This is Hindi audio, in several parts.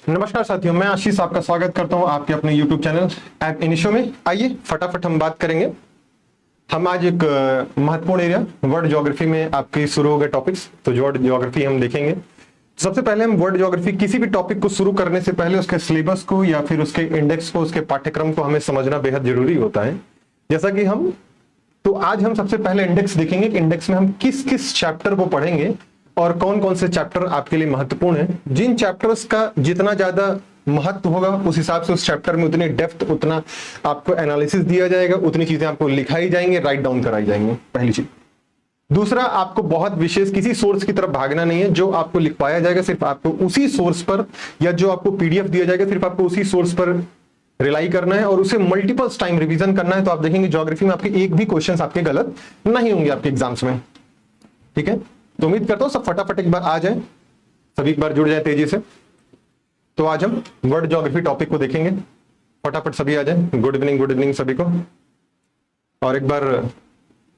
नमस्कार साथियों, मैं आशीष आपका स्वागत करता हूं आपके अपने YouTube चैनल ऐप इनिशियो में। आइए फटाफट हम बात करेंगे। हम आज एक महत्वपूर्ण एरिया वर्ल्ड ज्योग्राफी में आपके शुरू हो गए टॉपिक्स, तो वर्ल्ड ज्योग्राफी हम देखेंगे। सबसे पहले हम वर्ल्ड ज्योग्राफी किसी भी टॉपिक को शुरू करने से पहले उसके सिलेबस को या फिर उसके इंडेक्स को, उसके पाठ्यक्रम को हमें समझना बेहद जरूरी होता है। जैसा कि आज हम सबसे पहले इंडेक्स देखेंगे कि इंडेक्स में हम किस किस चैप्टर को पढ़ेंगे और कौन कौन से चैप्टर आपके लिए महत्वपूर्ण है। जिन चैप्टर्स का जितना ज्यादा महत्व होगा उस हिसाब से उस चैप्टर में उतनी डेप्थ, उतना आपको एनालिसिस दिया जाएगा, उतनी चीजें आपको लिखाई जाएंगे, राइट डाउन कराई जाएंगे, पहली चीज। दूसरा, आपको बहुत विशेष किसी सोर्स की तरफ भागना नहीं है। जो आपको लिखवाया जाएगा सिर्फ आपको उसी सोर्स पर, या जो आपको पीडीएफ दिया जाएगा सिर्फ आपको उसी सोर्स पर रिलाई करना है और उसे मल्टीपल टाइम रिवीजन करना है। तो आप देखेंगे ज्योग्राफी में आपके एक भी क्वेश्चन आपके गलत नहीं होंगे आपके एग्जाम्स में। ठीक है, तो उम्मीद करता हूं सब फटाफट एक बार आ जाए, सभी एक बार जुड़ जाए तेजी से। तो आज हम वर्ल्ड ज्योग्राफी टॉपिक को देखेंगे। फटाफट सभी आ जाए। गुड इवनिंग सभी को। और एक बार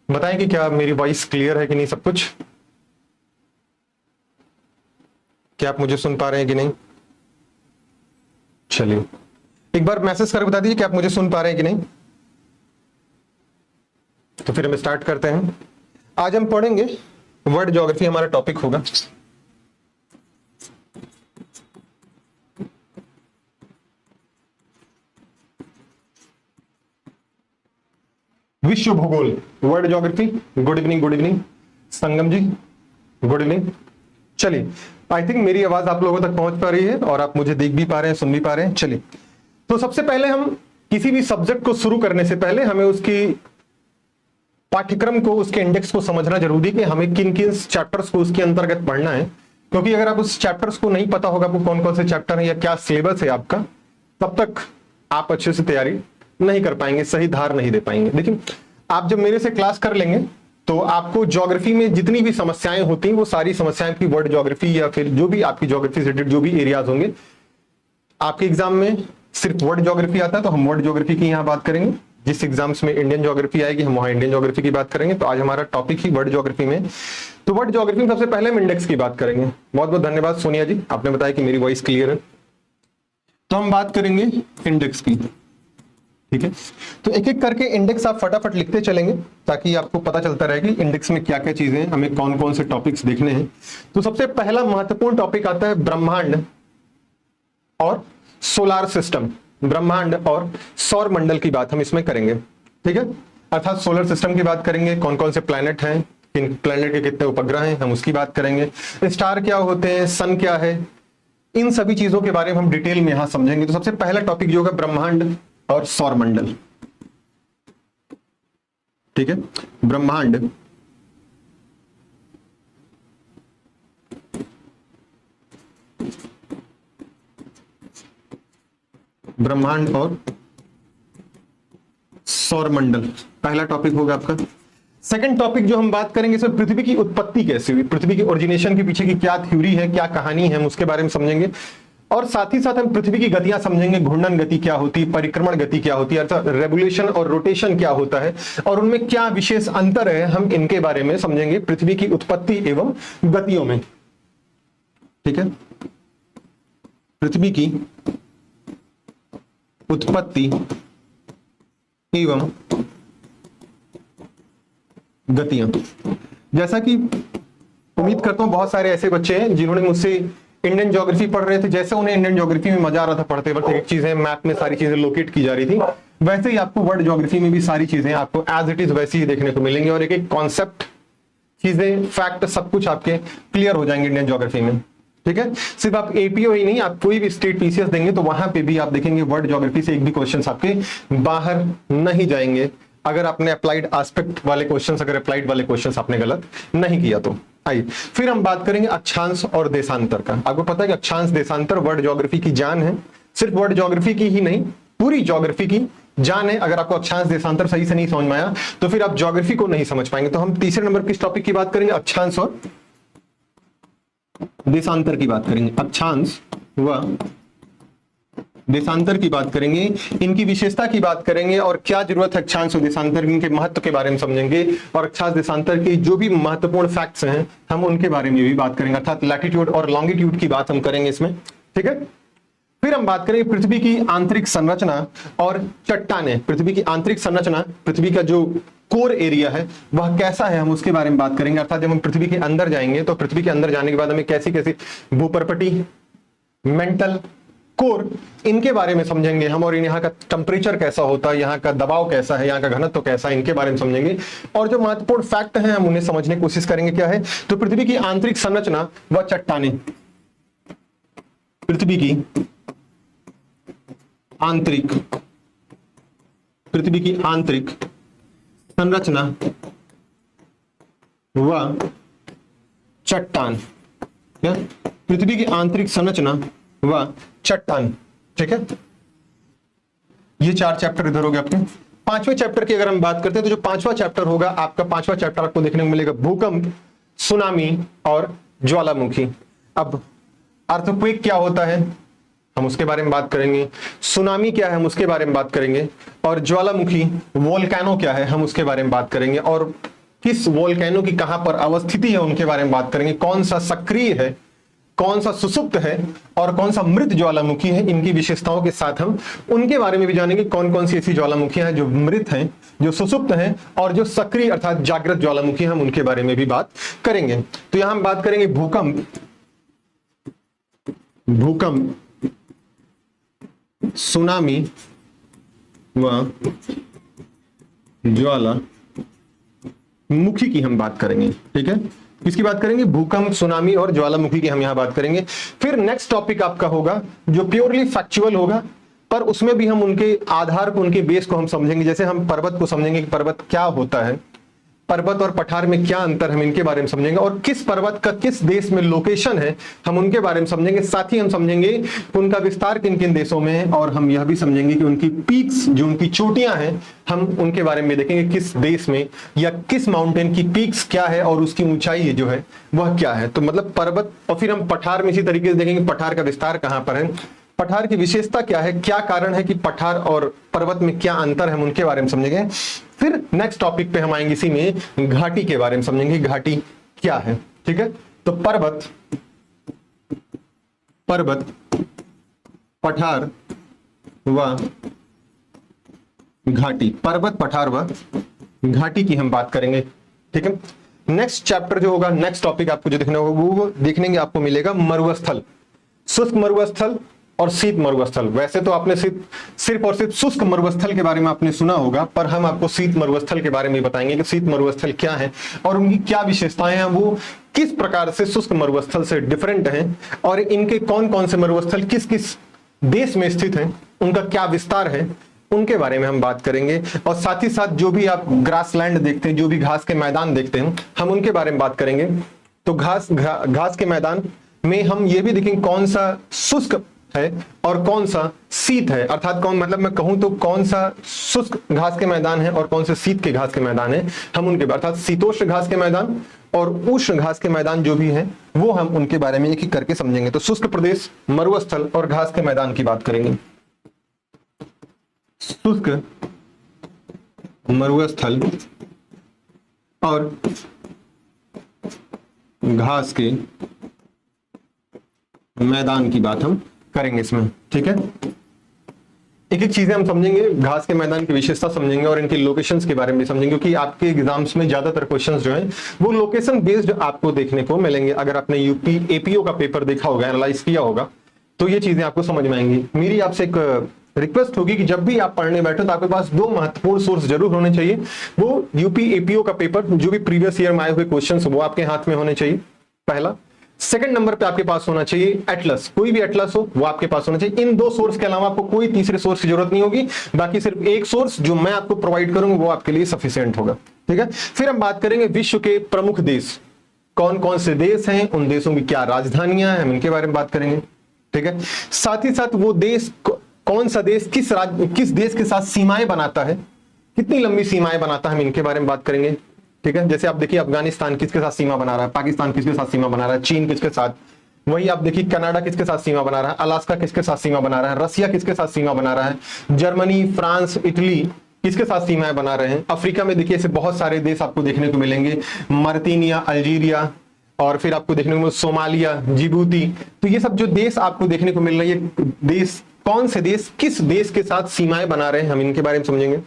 बताएं कि क्या मेरी वॉइस क्लियर है कि नहीं, सब कुछ। क्या आप मुझे सुन पा रहे हैं कि नहीं? चलिए एक बार मैसेज करके बता दीजिए कि आप मुझे सुन पा रहे हैं कि नहीं। तो फिर हम स्टार्ट करते हैं। आज हम पढ़ेंगे वर्ल्ड ज्योग्राफी, हमारा टॉपिक होगा विश्व भूगोल, वर्ल्ड ज्योग्राफी। गुड इवनिंग संगम जी, गुड इवनिंग। चलिए, आई थिंक मेरी आवाज आप लोगों तक पहुंच पा रही है और आप मुझे देख भी पा रहे हैं, सुन भी पा रहे हैं। चलिए, तो सबसे पहले हम किसी भी सब्जेक्ट को शुरू करने से पहले हमें उसकी पाठ्यक्रम को, उसके इंडेक्स को समझना जरूरी है कि हमें किन किन चैप्टर्स को उसके अंतर्गत पढ़ना है। क्योंकि अगर आप उस चैप्टर्स को नहीं पता होगा आपको कौन कौन से चैप्टर है या क्या सिलेबस है आपका, तब तक आप अच्छे से तैयारी नहीं कर पाएंगे, सही धार नहीं दे पाएंगे। लेकिन आप जब मेरे से क्लास कर लेंगे तो आपको ज्योग्राफी में जितनी भी समस्याएं होती हैं वो सारी समस्याएं की वर्ल्ड ज्योग्राफी या फिर जो भी आपकी ज्योग्राफी से रिलेटेड जो भी एरियाज होंगे, आपके एग्जाम में सिर्फ वर्ल्ड ज्योग्राफी आता है तो हम वर्ल्ड ज्योग्राफी की यहाँ बात करेंगे। जिस एग्जाम्स में इंडियन ज्योग्राफी आएगी हम वहां इंडियन ज्योग्राफी की बात करेंगे। तो आज हमारा टॉपिक ही वर्ल्ड ज्योग्राफी में। तो वर्ल्ड ज्योग्राफी में सबसे पहले हम इंडेक्स की बात करेंगे। बहुत बहुत धन्यवाद सोनिया जी, आपने बताया कि मेरी वॉइस क्लियर है। तो हम बात करेंगे इंडेक्स की। ठीक है, तो एक एक करके इंडेक्स आप फटाफट लिखते चलेंगे ताकि आपको पता चलता रहे कि इंडेक्स में क्या क्या चीजें हैं, हमें कौन कौन से टॉपिक्स देखने हैं। तो सबसे पहला महत्वपूर्ण टॉपिक आता है ब्रह्मांड और सोलार सिस्टम। ब्रह्मांड और सौर मंडल की बात हम इसमें करेंगे। ठीक है, अर्थात सोलर सिस्टम की बात करेंगे, कौन कौन से प्लैनेट हैं, किन प्लैनेट के कितने उपग्रह हैं, हम उसकी बात करेंगे। स्टार क्या होते हैं, सन क्या है, इन सभी चीजों के बारे में हम डिटेल में यहां समझेंगे। तो सबसे पहला टॉपिक जो होगा ब्रह्मांड और सौर मंडल। ठीक है, ब्रह्मांड और सौर मंडल पहला टॉपिक होगा आपका। सेकंड टॉपिक जो हम बात करेंगे इसमें पृथ्वी की उत्पत्ति कैसे हुई, पृथ्वी के ओरिजिनेशन के पीछे की क्या थ्योरी है, क्या कहानी है, हम उसके बारे में समझेंगे। और साथ ही साथ हम पृथ्वी की गतियां समझेंगे, घूर्णन गति क्या होती है, परिक्रमण गति क्या होती है, अर्थात रेवोल्यूशन और रोटेशन क्या होता है और उनमें क्या विशेष अंतर है, हम इनके बारे में समझेंगे पृथ्वी की उत्पत्ति एवं गतियों में। ठीक है, पृथ्वी की उत्पत्ति एवं गतियां। जैसा कि उम्मीद करता हूं बहुत सारे ऐसे बच्चे हैं जिन्होंने मुझसे इंडियन ज्योग्राफी पढ़ रहे थे, जैसे उन्हें इंडियन ज्योग्राफी में मजा आ रहा था पढ़ते वक्त, एक चीजें मैप में सारी चीजें लोकेट की जा रही थी, वैसे ही आपको वर्ल्ड ज्योग्राफी में भी सारी चीजें आपको एज इट इज वैसी ही देखने को मिलेंगी और एक एक कॉन्सेप्ट, चीजें, फैक्ट सब कुछ आपके क्लियर हो जाएंगे इंडियन ज्योग्राफी में। ठीक है, सिर्फ आप एपीओ ही नहीं, आप कोई भी स्टेट पीसीएस देंगे तो वहां पे भी आप देखेंगे वर्ल्ड ज्योग्राफी से एक भी क्वेश्चन आपके बाहर नहीं जाएंगे, अगर आपने अप्लाइड एस्पेक्ट वाले क्वेश्चंस, अगर अप्लाइड वाले क्वेश्चंस आपने गलत नहीं किया तो। आइए फिर हम बात करेंगे अक्षांश और देशांतर का। आपको पता है कि अक्षांश देशांतर वर्ल्ड ज्योग्राफी की जान है, सिर्फ वर्ल्ड ज्योग्राफी की ही नहीं पूरी ज्योग्राफी की जान है। अगर आपको अक्षांश देशांतर सही से नहीं समझ में आया तो फिर आप ज्योग्राफी को नहीं समझ पाएंगे। तो हम तीसरे नंबर किस टॉपिक की बात करेंगे, अक्षांश और देशांतर की बात करेंगे। अक्षांश व देशांतर की बात करेंगे, इनकी विशेषता की बात करेंगे और क्या जरूरत है अक्षांश और देशांतर, इनके महत्व के बारे में समझेंगे और अक्षांश देशांतर के जो भी महत्वपूर्ण फैक्ट्स हैं हम उनके बारे में भी बात करेंगे, अर्थात लैटिट्यूड और लॉन्गिट्यूड की बात हम करेंगे इसमें। ठीक है, फिर हम बात करेंगे पृथ्वी की आंतरिक संरचना और चट्टानें। पृथ्वी की आंतरिक संरचना, पृथ्वी का जो कोर एरिया है वह कैसा है, हम उसके बारे में बात करेंगे। अर्थात जब हम पृथ्वी के अंदर जाएंगे तो पृथ्वी के अंदर जाने के बाद हमें कैसी कैसी भूपर्पटी, मेंटल, कोर, इनके बारे में समझेंगे हम, और यहाँ का टेम्परेचर कैसा होता है, यहाँ का दबाव कैसा है, यहाँ का घनत्व कैसा है, इनके बारे में समझेंगे। और जो महत्वपूर्ण फैक्ट हैं हम उन्हें समझने की कोशिश करेंगे क्या है। तो पृथ्वी की आंतरिक संरचना व चट्टानें, पृथ्वी की आंतरिक संरचना व चट्टान, पृथ्वी की आंतरिक संरचना व चट्टान, ठीक है। ये 4 चैप्टर इधर हो गए आपके। 5वें चैप्टर की अगर हम बात करते हैं तो जो 5वां चैप्टर होगा आपका, 5वां चैप्टर आपको देखने को मिलेगा भूकंप, सुनामी और ज्वालामुखी। अब अर्थक्वेक क्या होता है हम उसके बारे में बात करेंगे, सुनामी क्या है हम उसके बारे में बात करेंगे, और ज्वालामुखी वोल्केनो क्या है हम उसके बारे में बात करेंगे, और किस वोल्केनो की कहां पर अवस्थिति है उनके बारे में बात करेंगे, कौन सा सक्रिय है, कौन सा सुसुप्त है और कौन सा मृत ज्वालामुखी है। इनकी विशेषताओं के साथ हम उनके बारे में भी जानेंगे, कौन कौन सी ऐसी ज्वालामुखियां हैं जो मृत हैं, जो सुसुप्त हैं, और जो सक्रिय अर्थात जागृत ज्वालामुखी, हम उनके बारे में भी बात करेंगे। तो यहां हम बात करेंगे भूकंप, सुनामी व ज्वालामुखी की हम बात करेंगे, ठीक है। किसकी बात करेंगे, भूकंप, सुनामी और ज्वालामुखी की हम यहां बात करेंगे। फिर नेक्स्ट टॉपिक आपका होगा जो प्योरली फैक्चुअल होगा, पर उसमें भी हम उनके आधार को, उनके बेस को हम समझेंगे। जैसे हम पर्वत को समझेंगे कि पर्वत क्या होता है, पर्वत और पठार में क्या अंतर है, हम इनके बारे में समझेंगे, और किस पर्वत का किस देश में लोकेशन है हम उनके बारे में समझेंगे। साथ ही हम समझेंगे उनका विस्तार किन किन देशों में है, और हम यह भी समझेंगे कि उनकी पीक्स, जो उनकी चोटियां हैं, हम उनके बारे में देखेंगे किस देश में या किस माउंटेन की पीक्स क्या है और उसकी ऊंचाई जो है वह क्या है। तो मतलब पर्वत, और फिर हम पठार में इसी तरीके से देखेंगे पठार का विस्तार कहां पर है, पठार की विशेषता क्या है, क्या कारण है कि पठार और पर्वत में क्या अंतर है, हम उनके बारे में समझेंगे। फिर नेक्स्ट टॉपिक पे हम आएंगे, इसी में घाटी के बारे में समझेंगे, घाटी क्या है, ठीक है। तो पर्वत, पठार व घाटी, पर्वत, पठार व घाटी की हम बात करेंगे, ठीक है। नेक्स्ट चैप्टर जो होगा, नेक्स्ट टॉपिक आपको जो देखना होगा वो देखने आपको मिलेगा मरुस्थल, शुष्क मरुस्थल और शीत मरुस्थल। वैसे तो आपने सिर्फ और सिर्फ शुष्क मरुस्थल के बारे में आपने सुना होगा, पर हम आपको शीत मरुस्थल के बारे में बताएंगे कि शीत मरुस्थल क्या है और उनकी क्या विशेषताएं हैं, वो किस प्रकार से शुष्क मरुस्थल से डिफरेंट हैं, और इनके कौन कौन से मरुस्थल किस किस देश में स्थित हैं, उनका क्या विस्तार है, उनके बारे में हम बात करेंगे। और साथ ही साथ जो भी आप ग्रासलैंड देखते हैं, जो भी घास के मैदान देखते हैं, हम उनके बारे में बात करेंगे। तो घास के मैदान में हम ये भी देखेंगे कौन सा शुष्क है और कौन सा शीत है, अर्थात कौन, मतलब मैं कहूं तो कौन सा शुष्क घास के मैदान है और कौन से शीत के घास के मैदान है, हम उनके, अर्थात शीतोष्ण घास के मैदान और उष्ण घास के मैदान जो भी हैं वो हम उनके बारे में एक एक करके समझेंगे। तो शुष्क प्रदेश, मरुस्थल और घास के मैदान की बात करेंगे। शुष्क, मरुस्थल और घास के मैदान की बात हम करेंगे इसमें, ठीक है। एक एक चीजें हम समझेंगे, घास के मैदान की विशेषता समझेंगे और इनके लोकेशंस के बारे में भी समझेंगे, क्योंकि आपके एग्जाम्स में ज्यादातर क्वेश्चंस जो हैं वो लोकेशन बेस्ड आपको देखने को मिलेंगे। अगर आपने यूपी एपीओ का पेपर देखा होगा, एनालाइज किया होगा, तो ये चीजें आपको समझ में आएंगी। मेरी आपसे एक रिक्वेस्ट होगी कि जब भी आप पढ़ने बैठो तो आपके पास 2 महत्वपूर्ण सोर्स जरूर होने चाहिए। वो यूपी एपीओ का पेपर, जो भी प्रीवियस ईयर में आए हुए क्वेश्चंस वो आपके हाथ में होने चाहिए, पहला। सेकंड नंबर पे आपके पास होना चाहिए एटलस, कोई भी एटलस हो वो आपके पास होना चाहिए। इन 2 सोर्स के अलावा आपको कोई तीसरे सोर्स की जरूरत नहीं होगी, बाकी सिर्फ एक सोर्स जो मैं आपको प्रोवाइड करूंगा वो आपके लिए सफिशिएंट होगा, ठीक है। फिर हम बात करेंगे विश्व के प्रमुख देश, कौन कौन से देश हैं, उन देशों की क्या राजधानियां हैं, हम इनके बारे में बात करेंगे, ठीक है। साथ ही साथ वो देश, कौन सा देश किस देश के साथ सीमाएं बनाता है, कितनी लंबी सीमाएं बनाता है, हम इनके बारे में बात करेंगे, ठीक है। जैसे आप देखिए अफगानिस्तान किसके साथ सीमा बना रहा है, पाकिस्तान किसके साथ सीमा बना रहा है, चीन किसके साथ, वही आप देखिए कनाडा किसके साथ सीमा बना रहा है, अलास्का किसके साथ सीमा बना रहा है, रसिया किसके साथ सीमा बना रहा है, जर्मनी, फ्रांस, इटली किसके साथ सीमाएं बना रहे हैं। अफ्रीका में देखिए ऐसे बहुत सारे देश आपको देखने को मिलेंगे, मर्तिनिया, अल्जीरिया, और फिर आपको देखने को मिले सोमालिया, जिबूती। तो ये सब जो देश आपको देखने को मिल रहे हैं, ये देश कौन से देश किस देश के साथ सीमाएं बना रहे हैं, हम इनके बारे में समझेंगे।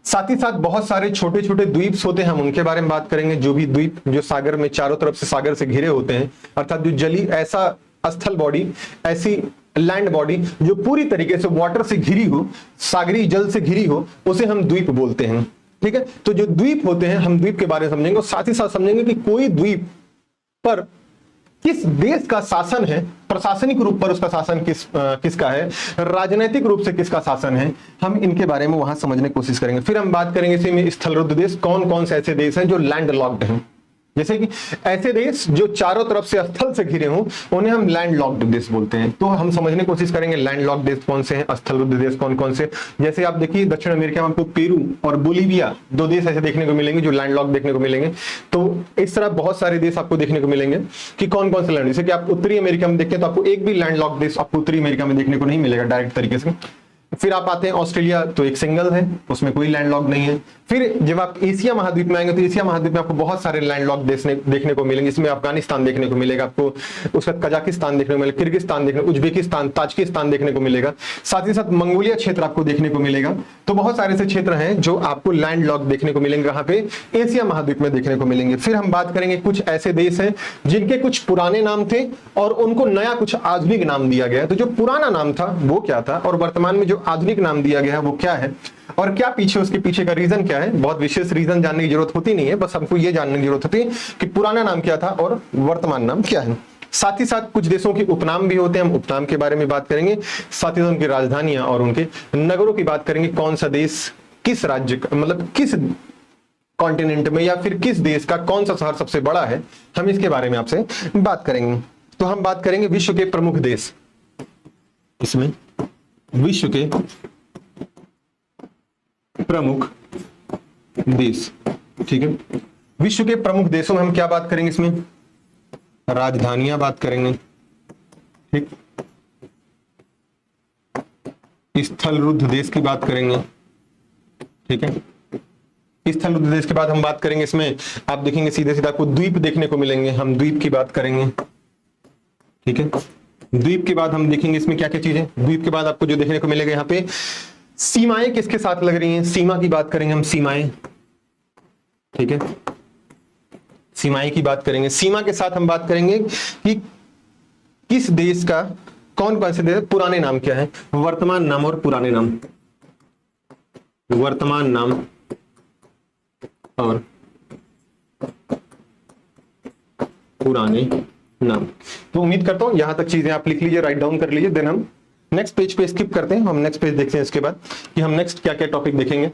साथ ही साथ बहुत सारे छोटे छोटे द्वीप होते हैं, हम उनके बारे में बात करेंगे। जो भी द्वीप जो सागर में चारों तरफ से सागर से घिरे होते हैं, अर्थात जो जली ऐसा स्थल बॉडी, ऐसी लैंड बॉडी जो पूरी तरीके से वाटर से घिरी हो, सागरी जल से घिरी हो, उसे हम द्वीप बोलते हैं। ठीक है, तो जो द्वीप होते हैं हम द्वीप के बारे में समझेंगे, और साथ ही साथ समझेंगे कि कोई द्वीप पर किस देश का शासन है, प्रशासनिक रूप पर उसका शासन किसका है, राजनीतिक रूप से किसका शासन है, हम इनके बारे में वहां समझने की कोशिश करेंगे। फिर हम बात करेंगे इसी में स्थलरुद्ध देश, कौन कौन से ऐसे देश हैं जो लैंड लॉक्ड हैं। जैसे कि ऐसे देश जो चारों तरफ से स्थल से घिरे हों, उन्हें हम लैंड लॉक्ड देश बोलते हैं। तो हम समझने की कोशिश करेंगे लैंड लॉक्ड देश कौन से हैं, स्थलरुद्ध देश कौन कौन से। जैसे आप देखिए दक्षिण अमेरिका में आपको पेरू और बोलीविया, दो देश ऐसे देखने को मिलेंगे जो लैंड लॉक्ड देखने को मिलेंगे। तो इस तरह बहुत सारे देश आपको देखने को मिलेंगे कि कौन कौन से लैंड, जैसे कि आप उत्तरी अमेरिका में देखें तो आपको एक भी लैंड लॉक्ड देश आपको उत्तरी अमेरिका में देखने को नहीं मिलेगा डायरेक्ट तरीके से। फिर आप आते हैं ऑस्ट्रेलिया, तो एक सिंगल है, उसमें कोई लैंडलॉक नहीं है। फिर जब आप एशिया महाद्वीप में आएंगे तो एशिया महाद्वीप में आपको बहुत सारे लैंडलॉक देश देखने को मिलेंगे। इसमें अफगानिस्तान देखने को मिलेगा आपको, उसका कजाकिस्तान देखने को मिलेगा, किर्गिस्तान देखने, उज्बेकिस्तान, ताजिकिस्तान देखने को मिलेगा, साथ ही साथ मंगोलिया क्षेत्र आपको देखने को मिलेगा। तो बहुत सारे ऐसे क्षेत्र हैं जो आपको लैंडलॉक देखने को मिलेंगे, कहां पे, एशिया महाद्वीप में देखने को मिलेंगे। फिर हम बात करेंगे कुछ ऐसे देश हैं जिनके कुछ पुराने नाम थे और उनको नया कुछ आधुनिक नाम दिया गया। तो जो पुराना नाम था वो क्या था, और वर्तमान में जो आधुनिक नाम दिया गया है वो क्या है, और क्या पीछे उसके पीछे का रीजन क्या है। बहुत विशेष रीजन जानने की जरूरत होती नहीं है, बस हमको ये जानने की जरूरत होती है कि पुराना नाम क्या था और वर्तमान नाम क्या है। साथ ही साथ कुछ देशों के उपनाम भी होते हैं, हम उपनाम के बारे में बात करेंगे। साथ ही साथ उनकी राजधानियां और उनके नगरों की बात करेंगे, कौन सा देश किस राज्य का, मतलब किस कॉन्टिनेंट में या फिर किस देश का कौन सा शहर सबसे बड़ा है, हम इसके बारे में आपसे बात करेंगे। तो हम बात करेंगे विश्व के प्रमुख देश, इसमें विश्व के प्रमुख देश। ठीक है, विश्व के प्रमुख देशों में हम क्या बात करेंगे, इसमें राजधानियां बात करेंगे। ठीक, स्थलरुद्ध देश की बात करेंगे। ठीक है, स्थलरुद्ध देश के बाद हम बात करेंगे, इसमें आप देखेंगे सीधे सीधे आपको द्वीप देखने को मिलेंगे, हम द्वीप की बात करेंगे। ठीक है, द्वीप के बाद हम देखेंगे इसमें क्या क्या चीजें। द्वीप के बाद आपको जो देखने को मिलेगा यहाँ पे सीमाएं किसके साथ लग रही हैं, सीमा की बात करेंगे हम, सीमाएं। ठीक है, सीमाएं की बात करेंगे। सीमा के साथ हम बात करेंगे कि किस देश का कौन कौन से देश, पुराने नाम क्या है, वर्तमान नाम और पुराने नाम, वर्तमान नाम और पुराने नाम। तो उम्मीद करता हूं यहां तक चीजें आप लिख लीजिए, राइट डाउन कर लीजिए। देन हम नेक्स्ट पेज पे स्किप करते हैं, हम नेक्स्ट पेज देखते हैं इसके बाद कि हम नेक्स्ट क्या क्या टॉपिक देखेंगे।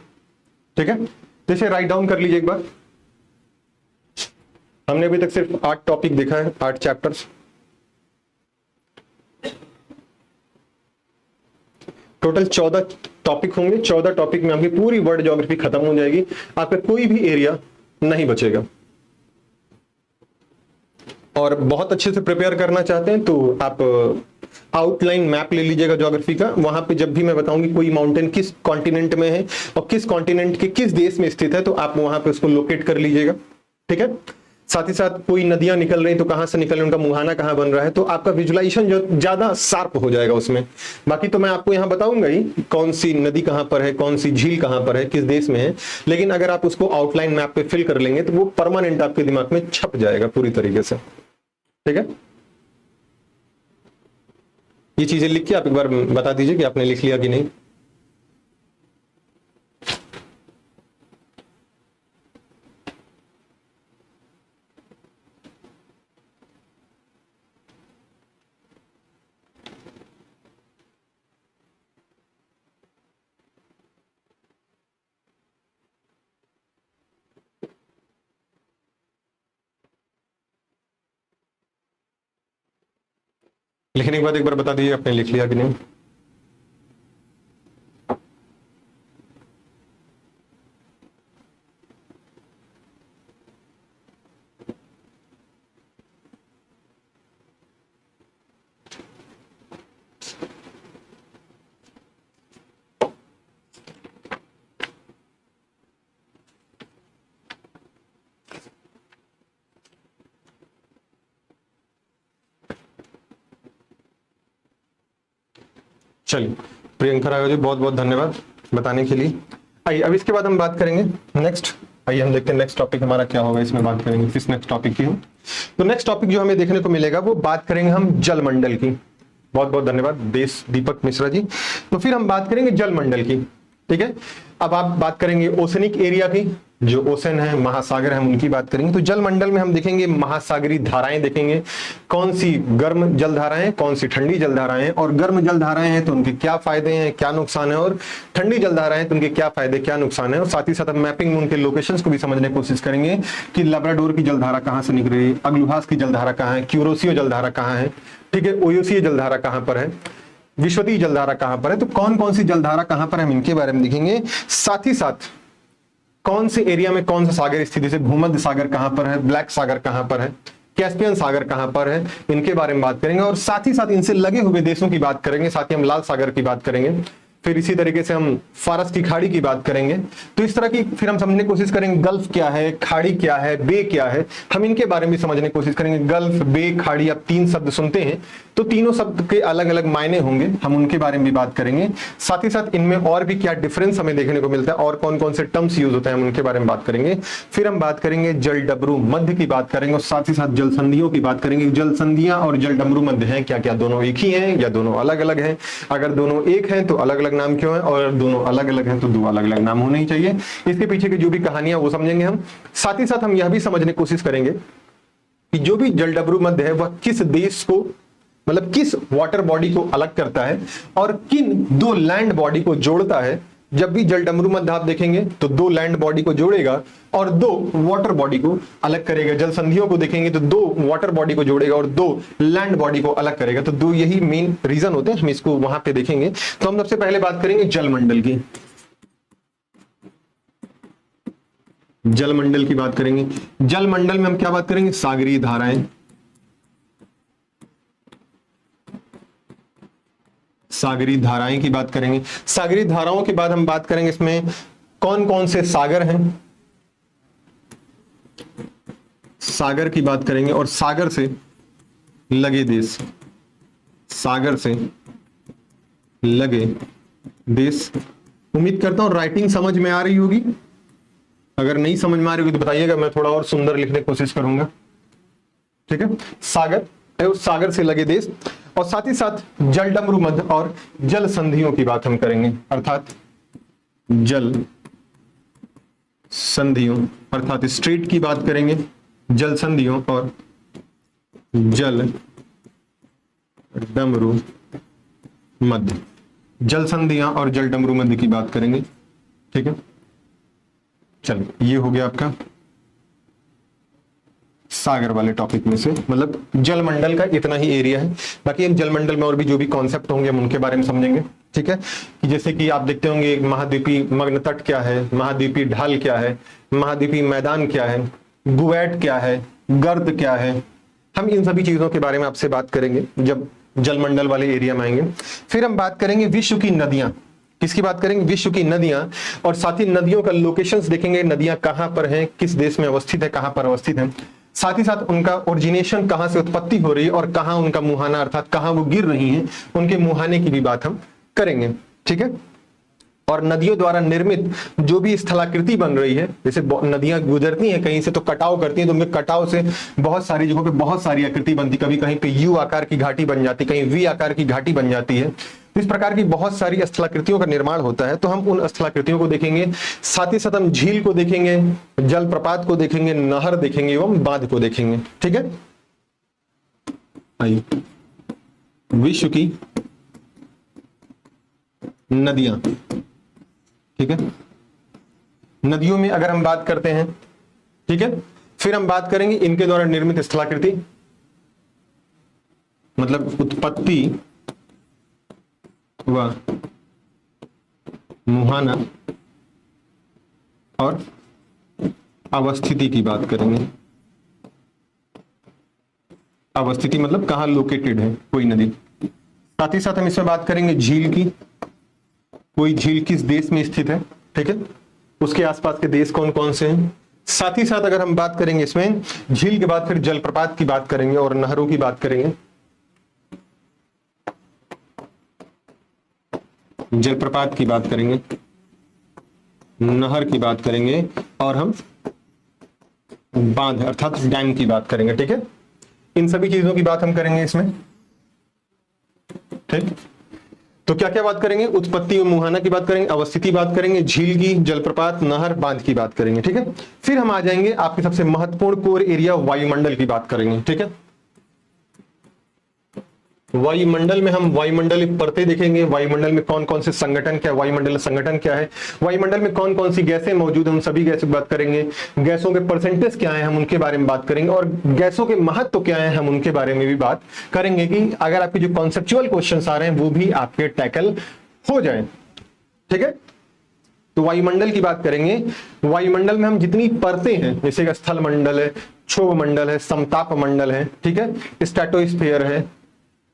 ठीक है, जैसे राइट डाउन कर लीजिए एक बार। हमने अभी तक सिर्फ 8 टॉपिक देखा है, 8 चैप्टर्स। टोटल 14 टॉपिक होंगे। 14 टॉपिक में आपकी पूरी वर्ल्ड ज्योग्राफी खत्म हो जाएगी, आपका कोई भी एरिया नहीं बचेगा। और बहुत अच्छे से प्रिपेयर करना चाहते हैं तो आप आउटलाइन मैप ले लीजिएगा ज्योग्राफी का। वहां पे जब भी मैं बताऊंगी कोई माउंटेन किस कॉन्टिनेंट में है और किस कॉन्टिनेंट के किस देश में स्थित है, तो आप वहां पे उसको लोकेट कर लीजिएगा। ठीक है, साथ ही साथ कोई नदियां निकल रही तो कहां से निकल रही, उनका मुहाना कहां बन रहा है, तो आपका विजुलाइजेशन जो ज्यादा शार्प हो जाएगा उसमें। बाकी तो मैं आपको यहां बताऊंगा ही कौन सी नदी कहां पर है, कौन सी झील कहां पर है, किस देश में है, लेकिन अगर आप उसको आउटलाइन मैप पे फिल कर लेंगे तो वो परमानेंट आपके दिमाग में छप जाएगा पूरी तरीके से। ठीक है, ये चीजें लिख के आप एक बार बता दीजिए कि आपने लिख लिया कि नहीं। लिखने के बाद एक बार बता दीजिए आपने लिख लिया कि नहीं। चलिए प्रियंका राघव जी बहुत बहुत धन्यवाद बताने के लिए। आइए अब इसके बाद हम बात करेंगे नेक्स्ट। आइए हम देखते हैं नेक्स्ट टॉपिक हमारा क्या होगा, इसमें बात करेंगे किस नेक्स्ट टॉपिक की हो। तो नेक्स्ट टॉपिक जो हमें देखने को मिलेगा वो बात करेंगे हम जलमंडल की। बहुत बहुत धन्यवाद देश दीपक मिश्रा जी। तो फिर हम बात करेंगे जलमंडल की, ठीक है। अब आप बात करेंगे ओशनिक एरिया की, जो ओशन है महासागर है हम उनकी बात करेंगे। तो जलमंडल में हम देखेंगे महासागरीय धाराएं देखेंगे, कौन सी गर्म जल धाराएं कौन सी ठंडी जल धाराएं, और गर्म जल धाराएं हैं तो उनके क्या फायदे हैं क्या नुकसान है, और ठंडी जल धाराएं तो उनके क्या फायदे क्या नुकसान है। और साथ ही साथ हम मैपिंग में उनके लोकेशंस को भी समझने की कोशिश करेंगे कि लैब्राडोर की जलधारा कहां से निकल रही है, अग्लुहास की जलधारा कहां है, क्यूरोसियो जलधारा कहां है, ठीक है, ओयोसीय जलधारा कहां पर है, विश्वतीय जलधारा कहां पर है। तो कौन कौन सी जलधारा कहां पर है हम इनके बारे में देखेंगे। साथ ही साथ कौन से एरिया में कौन सा सागर स्थित है, भूमध्य सागर कहां पर है, ब्लैक सागर कहां पर है, कैस्पियन सागर कहां पर है, इनके बारे में बात करेंगे। और साथ ही साथ इनसे लगे हुए देशों की बात करेंगे, साथ ही हम लाल सागर की बात करेंगे, फिर इसी तरीके से हम फारस की खाड़ी की बात करेंगे। तो इस तरह की फिर हम समझने की कोशिश करेंगे गल्फ क्या है, खाड़ी क्या है, बे क्या है, हम इनके बारे में समझने की कोशिश करेंगे। गल्फ, बे, खाड़ी, आप तीन शब्द सुनते हैं तो तीनों शब्द के अलग अलग मायने होंगे, हम उनके बारे में भी बात करेंगे। साथ ही साथ इनमें और भी क्या डिफरेंस हमें देखने को मिलता है और कौन कौन से टर्म्स यूज होते हैं हम उनके बारे में बात करेंगे। फिर हम बात करेंगे जल डमरू मध्य की बात करेंगे, और साथ ही साथ जल संधियों की बात करेंगे। जल संधियां और जल डमरू मध्य हैं क्या क्या, दोनों एक ही हैं या दोनों अलग अलग हैं, अगर दोनों एक हैं तो अलग अलग नाम क्यों है, और दोनों अलग अलग हैं तो दो अलग अलग नाम होने ही चाहिए। इसके पीछे की जो भी कहानियां वो समझेंगे हम। साथ ही साथ हम यह भी समझने की कोशिश करेंगे कि जो भी जल डमरू मध्य है वह किस देश को, मतलब किस वाटर बॉडी को अलग करता है और किन दो लैंड बॉडी को जोड़ता है। जब भी जल डमरू मध्य आप देखेंगे तो दो लैंड बॉडी को जोड़ेगा और दो वाटर बॉडी को अलग करेगा। जल संधियों को देखेंगे तो दो वाटर बॉडी को जोड़ेगा और दो लैंड बॉडी को अलग करेगा। तो दो यही मेन रीजन होते हैं, हम इसको वहां पे देखेंगे। तो हम सबसे पहले बात करेंगे जलमंडल की। जलमंडल की बात करेंगे। जलमंडल में हम क्या बात करेंगे, सागरीय धाराएं, सागरीय धाराएं की बात करेंगे। सागरीय धाराओं के बाद हम बात करेंगे इसमें कौन कौन से सागर हैं, सागर की बात करेंगे। और सागर से लगे देश, सागर से लगे देश। उम्मीद करता हूं राइटिंग समझ में आ रही होगी, अगर नहीं समझ में आ रही होगी तो बताइएगा, मैं थोड़ा और सुंदर लिखने की कोशिश करूंगा, ठीक है। सागर, सागर से लगे देश, और साथ ही साथ जल डमरू मध्य और जल संधियों की बात हम करेंगे, अर्थात जल संधियों अर्थात स्ट्रेट की बात करेंगे, जल संधियों और जल डमरू मध्य, जल संधियां और जल डमरू मध्य की बात करेंगे, ठीक है। चलिए ये हो गया आपका सागर वाले टॉपिक में से, मतलब जलमंडल का इतना ही एरिया है। बाकी हम जलमंडल में और भी जो भी कॉन्सेप्ट होंगे हम उनके बारे में समझेंगे, ठीक है। कि जैसे कि आप देखते होंगे महाद्वीपीय मग्न तट क्या है, महाद्वीपीय ढाल क्या है, महाद्वीपीय मैदान क्या है, गुवैट क्या है, गर्द क्या है, हम इन सभी चीजों के बारे में आपसे बात करेंगे जब जलमंडल वाले एरिया में आएंगे। फिर हम बात करेंगे विश्व की नदियां, किसकी बात करेंगे, विश्व की नदियां, और साथ ही नदियों का लोकेशंस देखेंगे, नदियां कहां पर हैं, किस देश में अवस्थित है, कहां पर अवस्थित है। साथ ही साथ उनका ओरिजिनेशन कहां से उत्पत्ति हो रही है और कहां उनका मुहाना अर्थात कहां वो गिर रही हैं, उनके मुहाने की भी बात हम करेंगे, ठीक है। और नदियों द्वारा निर्मित जो भी स्थलाकृति बन रही है, जैसे नदियां गुजरती हैं कहीं से तो कटाव करती हैं, तो उनके कटाव से बहुत सारी जगहों पे बहुत सारी आकृति बनती, कभी कहीं पे यू आकार की घाटी बन जाती, कहीं वी आकार की घाटी बन जाती है। इस प्रकार की बहुत सारी स्थलाकृतियों का निर्माण होता है, तो हम उन स्थलाकृतियों को देखेंगे। साथ ही साथ हम झील को देखेंगे, जलप्रपात को देखेंगे, नहर देखेंगे एवं बांध को देखेंगे, ठीक है। आइए विश्व की नदियां, ठीक है। नदियों में अगर हम बात करते हैं, ठीक है, फिर हम बात करेंगे इनके द्वारा निर्मित स्थलाकृति, मतलब उत्पत्ति व मुहाना और अवस्थिति की बात करेंगे। अवस्थिति मतलब कहां लोकेटेड है कोई नदी। साथ ही साथ हम इसमें बात करेंगे झील की, कोई झील किस देश में स्थित है, ठीक है, उसके आसपास के देश कौन कौन से हैं। साथ ही साथ अगर हम बात करेंगे इसमें झील के बाद फिर जलप्रपात की बात करेंगे और नहरों की बात करेंगे। जलप्रपात की बात करेंगे, नहर की बात करेंगे, और हम बांध अर्थात डैम की बात करेंगे। ठीक है, इन सभी चीजों की बात हम करेंगे इसमें। ठीक, तो क्या क्या बात करेंगे? उत्पत्ति और मुहाना की बात करेंगे, अवस्थिति बात करेंगे, झील की, जलप्रपात, नहर, बांध की बात करेंगे। ठीक है, फिर हम आ जाएंगे आपके सबसे महत्वपूर्ण कोर एरिया वायुमंडल की बात करेंगे। ठीक है, वायुमंडल में हम वायुमंडल की परतें देखेंगे, वायुमंडल में कौन कौन से संगठन क्या है, वायुमंडल संगठन क्या है, वायुमंडल में कौन कौन सी गैसें मौजूद हैं, हम सभी गैसों की बात करेंगे, गैसों के परसेंटेज क्या है हम उनके बारे में बात करेंगे, और गैसों के महत्व क्या है हम उनके बारे में भी बात करेंगे, कि अगर आपके जो कॉन्सेप्चुअल क्वेश्चन आ रहे हैं वो भी आपके टैकल हो जाए। ठीक है, तो वायुमंडल की बात करेंगे। वायुमंडल में हम जितनी परतें हैं, जैसे स्थल मंडल है, क्षोभ मंडल है, समताप मंडल है, ठीक है, स्ट्रेटोस्फीयर है,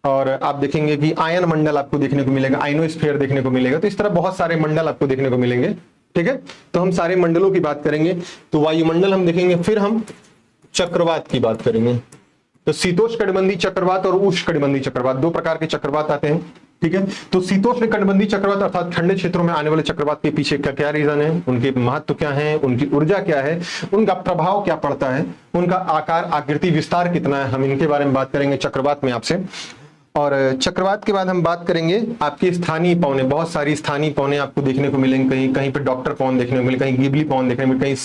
और आप देखेंगे कि आयन मंडल आपको देखने को मिलेगा, आयनोस्फीयर देखने को मिलेगा। तो इस तरह बहुत सारे मंडल आपको देखने को मिलेंगे। ठीक है, तो हम सारे मंडलों की बात करेंगे। तो वायुमंडल हम देखेंगे, फिर हम चक्रवात की बात करेंगे। तो शीतोष्णकटिबंधीय चक्रवात और उष्णकटिबंधीय चक्रवात, दो प्रकार के चक्रवात आते हैं। ठीक है, तो शीतोष्णकटिबंधीय चक्रवात अर्थात ठंडे क्षेत्रों में आने वाले चक्रवात के पीछे क्या क्या रीजन है, उनके महत्व क्या है, उनकी ऊर्जा क्या है, उनका प्रभाव क्या पड़ता है, उनका आकार, आकृति, विस्तार कितना है, हम इनके बारे में बात करेंगे चक्रवात में आपसे। और चक्रवात के बाद हम बात करेंगे आपकी स्थानीय पवनें। बहुत सारी स्थानीय पवनें आपको देखने को मिलेंगी, कहीं कहीं पे डॉक्टर पवन देखने को मिलेगी, कहीं गिबली पवन देखने को मिलेगी, कहीं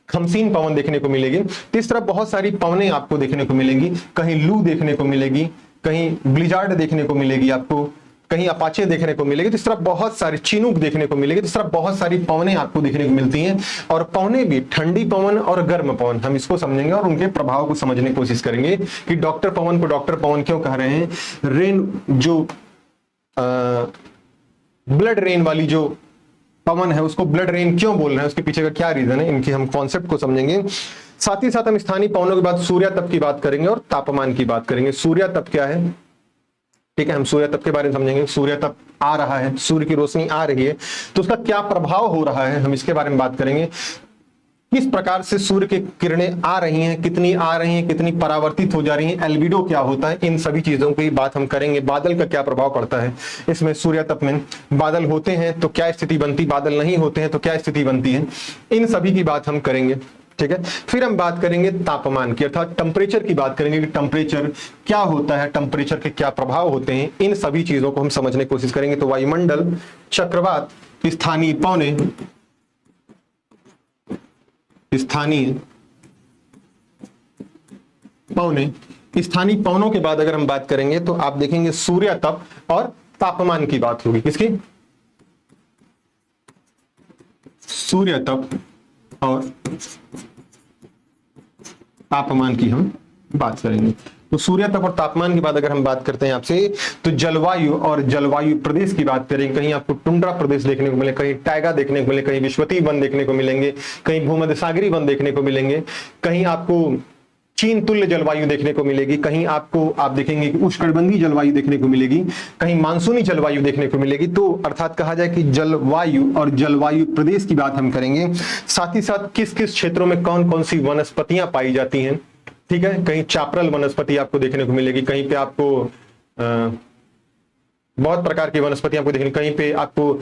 खमसीन पवन देखने को मिलेगी। तो इस तरह बहुत सारी पवनें आपको देखने को मिलेंगी, कहीं लू देखने को मिलेगी, कहीं ब्लिजार्ड देखने को मिलेगी आपको, कहीं अपाचे देखने को मिलेगी। तो इस तरह बहुत सारी चिनूक देखने को मिलेगी। तो इस तरह बहुत सारी पवनें आपको देखने को मिलती हैं, और पवनें भी ठंडी पवन और गर्म पवन, हम इसको समझेंगे और उनके प्रभाव को समझने की कोशिश करेंगे कि डॉक्टर पवन को डॉक्टर पवन क्यों कह रहे हैं, रेन जो ब्लड रेन वाली जो पवन है उसको ब्लड रेन क्यों बोल रहे हैं, उसके पीछे का क्या रीजन है, इनके हम कॉन्सेप्ट को समझेंगे। साथ ही साथ हम स्थानीय पवनों के बाद सूर्यातप की बात करेंगे और तापमान की बात करेंगे। सूर्यातप क्या है, ठीक है, हम सूर्यातप के बारे में समझेंगे। सूर्यातप आ रहा है, सूर्य की रोशनी आ रही है, तो उसका क्या प्रभाव हो रहा है, हम इसके बारे में बात करेंगे। किस प्रकार से सूर्य की किरणें आ रही हैं, कितनी आ रही हैं, कितनी परावर्तित हो जा रही हैं, एल्बिडो क्या होता है, इन सभी चीजों की बात हम करेंगे। बादल का क्या प्रभाव पड़ता है इसमें, सूर्यातप में बादल होते हैं तो क्या स्थिति बनती, बादल नहीं होते हैं तो क्या स्थिति बनती है, इन सभी की बात हम करेंगे। ठीक है, फिर हम बात करेंगे तापमान की, अर्थात टेम्परेचर की बात करेंगे कि टेम्परेचर क्या होता है, टेम्परेचर के क्या प्रभाव होते हैं, इन सभी चीजों को हम समझने की कोशिश करेंगे। तो वायुमंडल, चक्रवात, स्थानीय पवनें, स्थानीय पवनों के बाद अगर हम बात करेंगे तो आप देखेंगे सूर्यातप और तापमान की बात होगी। किसकी? सूर्यातप और तापमान की हम बात करेंगे। तो सूर्यातप और तापमान के बाद अगर हम बात करते हैं आपसे, तो जलवायु और जलवायु प्रदेश की बात करेंगे। कहीं आपको टुंड्रा प्रदेश देखने को मिले, कहीं टाइगा देखने को मिले, कहीं विश्वतीय वन देखने को मिलेंगे, कहीं भूमध्य सागरीय वन देखने को मिलेंगे, कहीं आपको चीन तुल्य जलवायु देखने को मिलेगी, कहीं आपको आप देखेंगे कि उष्णकटिबंधीय जलवायु देखने को मिलेगी, कहीं मानसूनी जलवायु देखने को मिलेगी। तो अर्थात कहा जाए कि जलवायु और जलवायु प्रदेश की बात हम करेंगे। साथ ही साथ किस किस क्षेत्रों में कौन कौन सी वनस्पतियां पाई जाती हैं। ठीक है, कहीं चापरल वनस्पति आपको देखने को मिलेगी, कहीं पे आपको बहुत प्रकार की वनस्पति आपको देखने, कहीं पे आपको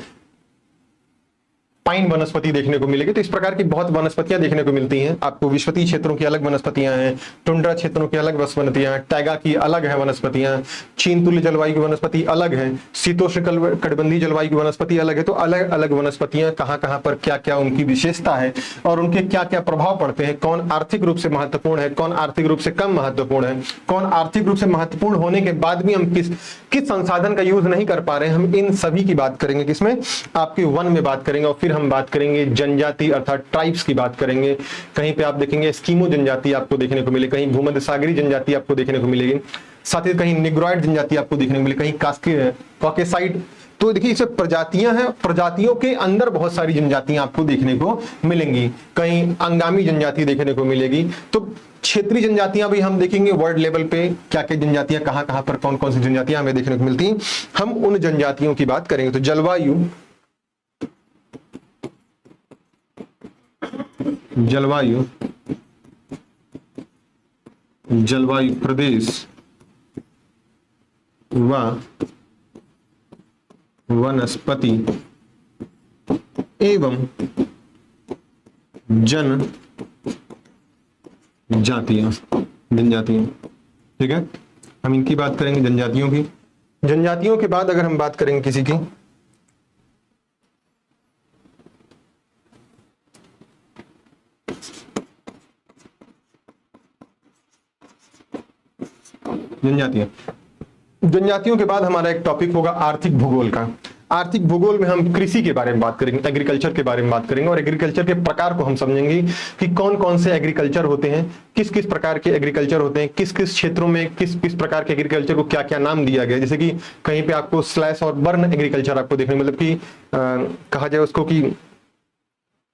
पाइन वनस्पति देखने को मिलेगी। तो इस प्रकार की बहुत वनस्पतियां देखने को मिलती हैं आपको। विश्वतीय क्षेत्रों की अलग वनस्पतियां हैं, टुंड्रा क्षेत्रों की अलग वनस्पतियां हैं, टाइगा की अलग है वनस्पतियां, चीन तुल्य जलवायु की वनस्पति अलग है, शीतोष्णकटिबंधीय जलवायु की वनस्पति अलग है। तो अलग अलग वनस्पतियां कहां कहां पर क्या क्या उनकी विशेषता है और उनके क्या क्या प्रभाव पड़ते हैं, कौन आर्थिक रूप से महत्वपूर्ण है, कौन आर्थिक रूप से कम महत्वपूर्ण है, कौन आर्थिक रूप से महत्वपूर्ण होने के बाद भी हम किस संसाधन का यूज नहीं कर पा रहे हैं, हम इन सभी की बात करेंगे। किसमें? आपके वन में बात करेंगे। और फिर हम बात करेंगे जनजाति अर्थात ट्राइब्स की बात करेंगे। कहीं पे आप देखेंगे एस्किमो जनजाति आपको देखने को मिलेगी, कहीं भूमध्य सागरीय जनजाति आपको देखने को मिलेगी, साथ ही कहीं निग्रोइड जनजाति आपको देखने को मिलेगी, कहीं कॉकेसाइड। तो देखिए इसमें प्रजातियां हैं, प्रजातियों के अंदर बहुत सारी जनजातियां आपको देखने को मिलेंगी, कहीं अंगामी जनजाति देखने को मिलेगी। तो क्षेत्रीय जनजातियां भी हम देखेंगे वर्ल्ड लेवल पे क्या क्या जनजातियां कहां कहां पर कौन कौन सी जनजातियां हमें देखने को मिलती हैं, हम उन जनजातियों की बात करेंगे। तो जलवायु प्रदेश व वनस्पति एवं जनजातियां, जनजातियां, ठीक है। हम इनकी बात करेंगे, जनजातियों की। जनजातियों के बाद अगर हम बात करेंगे किसी की, जनजातियां, जनजातियों के बाद हमारा एक टॉपिक होगा आर्थिक भूगोल का। आर्थिक भूगोल में हम कृषि के बारे में बात करेंगे, एग्रीकल्चर के बारे में बात करेंगे, और एग्रीकल्चर के प्रकार को हम समझेंगे कि कौन कौन से एग्रीकल्चर होते हैं, किस किस प्रकार के एग्रीकल्चर होते हैं, किस किस क्षेत्रों में किस किस प्रकार के एग्रीकल्चर को क्या क्या नाम दिया गया। जैसे कि कहीं पे आपको स्लैश और बर्न एग्रीकल्चर आपको देखने, मतलब कि कहा जाए उसको कि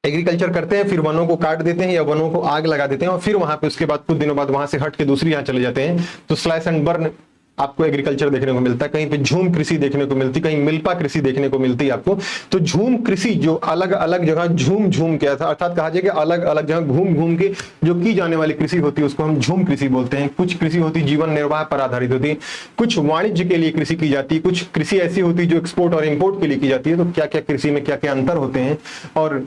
एग्रीकल्चर करते हैं, फिर वनों को काट देते हैं या वनों को आग लगा देते हैं, और फिर वहां पे उसके बाद कुछ दिनों बाद वहां से हट के दूसरी यहाँ चले जाते हैं। तो स्लैश एंड बर्न आपको एग्रीकल्चर देखने को मिलता है। कहीं पे झूम कृषि देखने को मिलती, कहीं मिल्पा कृषि देखने को मिलती है आपको। तो झूम कृषि जो अलग अलग जगह झूम झूम के, अर्थात कहा जाए कि अलग अलग जगह घूम घूम के जो की जाने वाली कृषि होती है उसको हम झूम कृषि बोलते हैं। कुछ कृषि होती जीवन निर्वाह पर आधारित होती है, कुछ वाणिज्य के लिए कृषि की जाती है, कुछ कृषि ऐसी होती है जो एक्सपोर्ट और इम्पोर्ट के लिए की जाती है। तो क्या क्या कृषि में क्या क्या अंतर होते हैं, और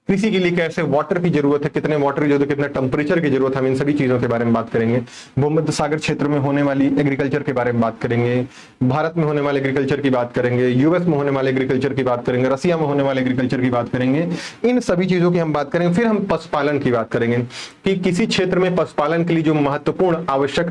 कृषि के लिए कैसे वाटर की जरूरत है, कितने वाटर की जरूरत है, कितने टेम्परेचर की जरूरत है, हम इन सभी चीजों के बारे में बात करेंगे। भूमध्य सागर क्षेत्र में होने वाली एग्रीकल्चर के बारे में बात करेंगे, भारत में होने वाले एग्रीकल्चर की बात करेंगे, यूएस में होने वाले एग्रीकल्चर की बात करेंगे, रसिया में होने वाले एग्रीकल्चर की बात करेंगे। इन सभी चीजों की हम बात करेंगे। फिर हम पशुपालन की बात करेंगे कि किसी क्षेत्र में पशुपालन के लिए जो महत्वपूर्ण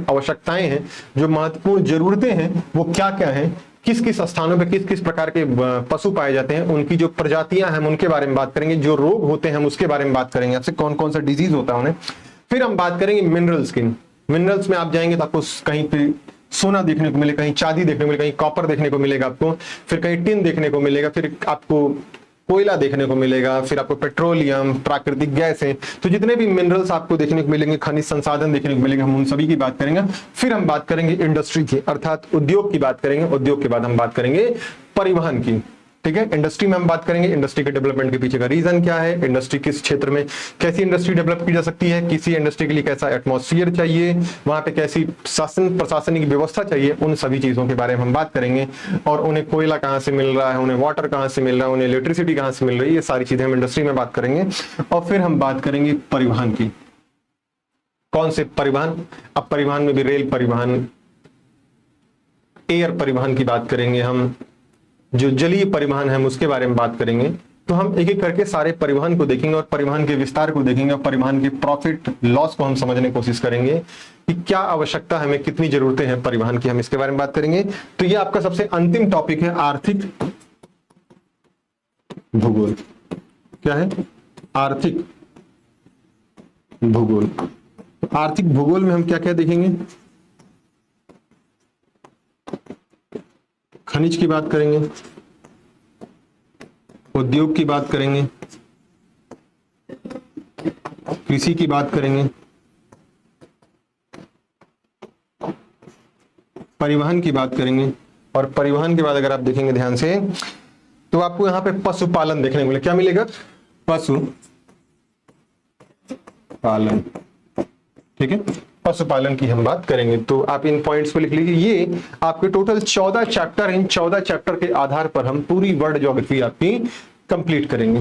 आवश्यकताएं हैं, जो महत्वपूर्ण जरूरतें हैं, वो क्या क्या है, किस किस स्थानों पे किस किस प्रकार के पशु पाए जाते हैं, उनकी जो प्रजातियां हैं उनके बारे में बात करेंगे, जो रोग होते हैं हम उसके बारे में बात करेंगे, आपसे कौन कौन सा डिजीज होता है उन्हें। फिर हम बात करेंगे मिनरल्स की। मिनरल्स में आप जाएंगे तो आपको कहीं पे सोना देखने को मिलेगा, कहीं चांदी देखने को मिलेगा, कहीं कॉपर देखने को मिलेगा आपको, फिर कहीं टिन देखने को मिलेगा, फिर आपको कोयला देखने को मिलेगा, फिर आपको पेट्रोलियम, प्राकृतिक गैस है। तो जितने भी मिनरल्स आपको देखने को मिलेंगे, खनिज संसाधन देखने को मिलेंगे, हम उन सभी की बात करेंगे। फिर हम बात करेंगे इंडस्ट्री की, अर्थात उद्योग की बात करेंगे। उद्योग के बाद हम बात करेंगे परिवहन की, ठीक है। इंडस्ट्री में हम बात करेंगे इंडस्ट्री के डेवलपमेंट के पीछे का रीजन क्या है, इंडस्ट्री किस क्षेत्र में कैसी इंडस्ट्री डेवलप की जा सकती है, किसी इंडस्ट्री के लिए कैसा एटमॉस्फेयर चाहिए, वहां पे कैसी शासन प्रशासनिक व्यवस्था चाहिए, उन सभी चीजों के बारे में हम बात करेंगे। और उन्हें कोयला कहां से मिल रहा है, उन्हें वाटर कहां से मिल रहा है, उन्हें इलेक्ट्रिसिटी कहां से मिल रही है, ये सारी चीजें हम इंडस्ट्री में बात करेंगे। और फिर हम बात करेंगे परिवहन की। कौन से परिवहन, अब परिवहन में भी रेल परिवहन, एयर परिवहन की बात करेंगे, हम जो जलीय परिवहन है हम उसके बारे में बात करेंगे। तो हम एक एक करके सारे परिवहन को देखेंगे और परिवहन के विस्तार को देखेंगे और परिवहन के प्रॉफिट लॉस को हम समझने की कोशिश करेंगे कि क्या आवश्यकता हमें, कितनी जरूरतें हैं परिवहन की, हम इसके बारे में बात करेंगे। तो ये आपका सबसे अंतिम टॉपिक है आर्थिक भूगोल। क्या है? आर्थिक भूगोल। आर्थिक भूगोल में हम क्या क्या देखेंगे? खनिज की बात करेंगे, उद्योग की बात करेंगे, कृषि की बात करेंगे, परिवहन की बात करेंगे। और परिवहन के बाद अगर आप देखेंगे ध्यान से तो आपको यहां पे पशुपालन देखने को मिलेगा। क्या मिलेगा? पशुपालन, ठीक है। पशुपालन की हम बात करेंगे, तो आप इन पॉइंट्स पे लिख लीजिए। ये आपके टोटल 14 चैप्टर, इन 14 चैप्टर के आधार पर हम पूरी वर्ल्ड ज्योग्राफी आपकी कंप्लीट करेंगे।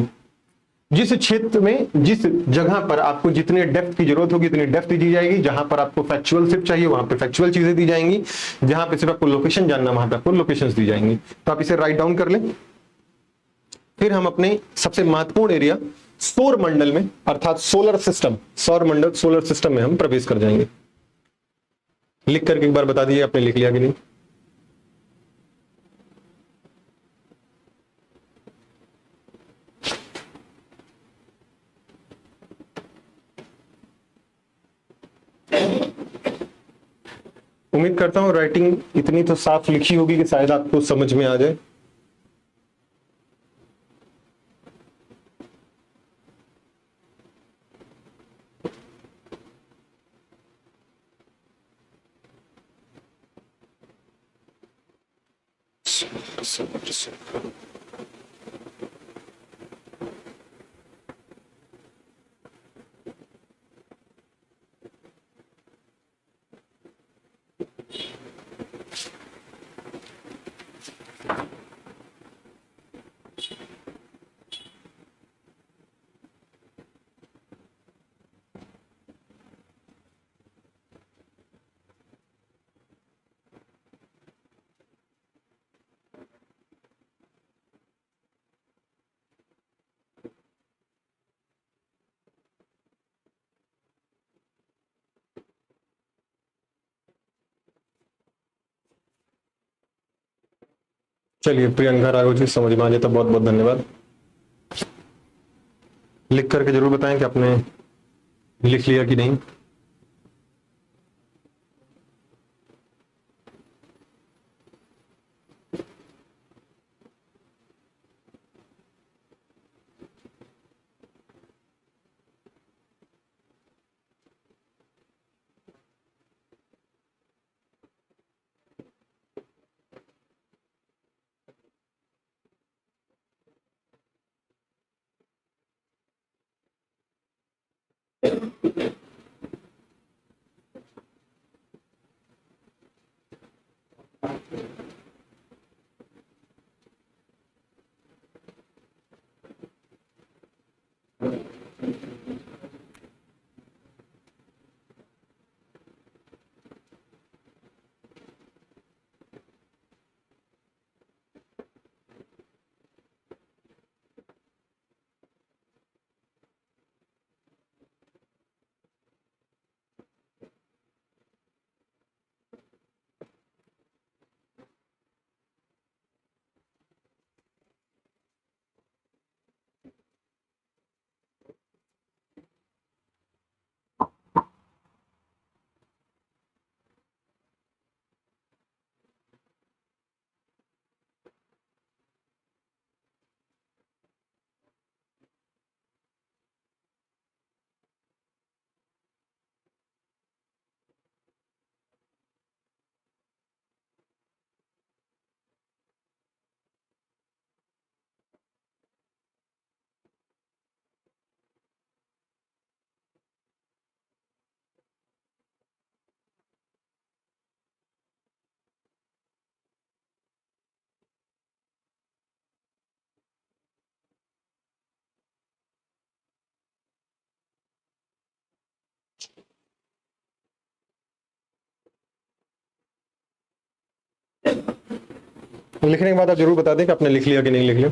जिस क्षेत्र में, जिस जगह पर आपको जितने डेप्थ की जरूरत होगी उतनी डेप्थ दी जाएगी, जहां पर आपको फैक्चुअल सिर्फ चाहिए वहां पे फैक्चुअल चीजें दी जाएंगी, जहां पे सिर्फ आपको लोकेशन जानना वहां पे आपको लोकेशंस दी जाएंगी। तो आप इसे राइट डाउन कर लें। फिर हम अपने सबसे महत्वपूर्ण एरिया सौर मंडल में, अर्थात सोलर सिस्टम, सौर मंडल सोलर सिस्टम में हम प्रवेश कर जाएंगे। लिख करके एक बार बता दीजिए आपने लिख लिया कि नहीं। उम्मीद करता हूं राइटिंग इतनी तो साफ लिखी होगी कि शायद आपको समझ में आ जाए। चलिए प्रियंका राघव जी समझ में आ जाए तो बहुत बहुत धन्यवाद। लिख करके जरूर बताएं कि आपने लिख लिया कि नहीं। लिखने के बाद आप जरूर बता दें कि आपने लिख लिया कि नहीं लिख लिया।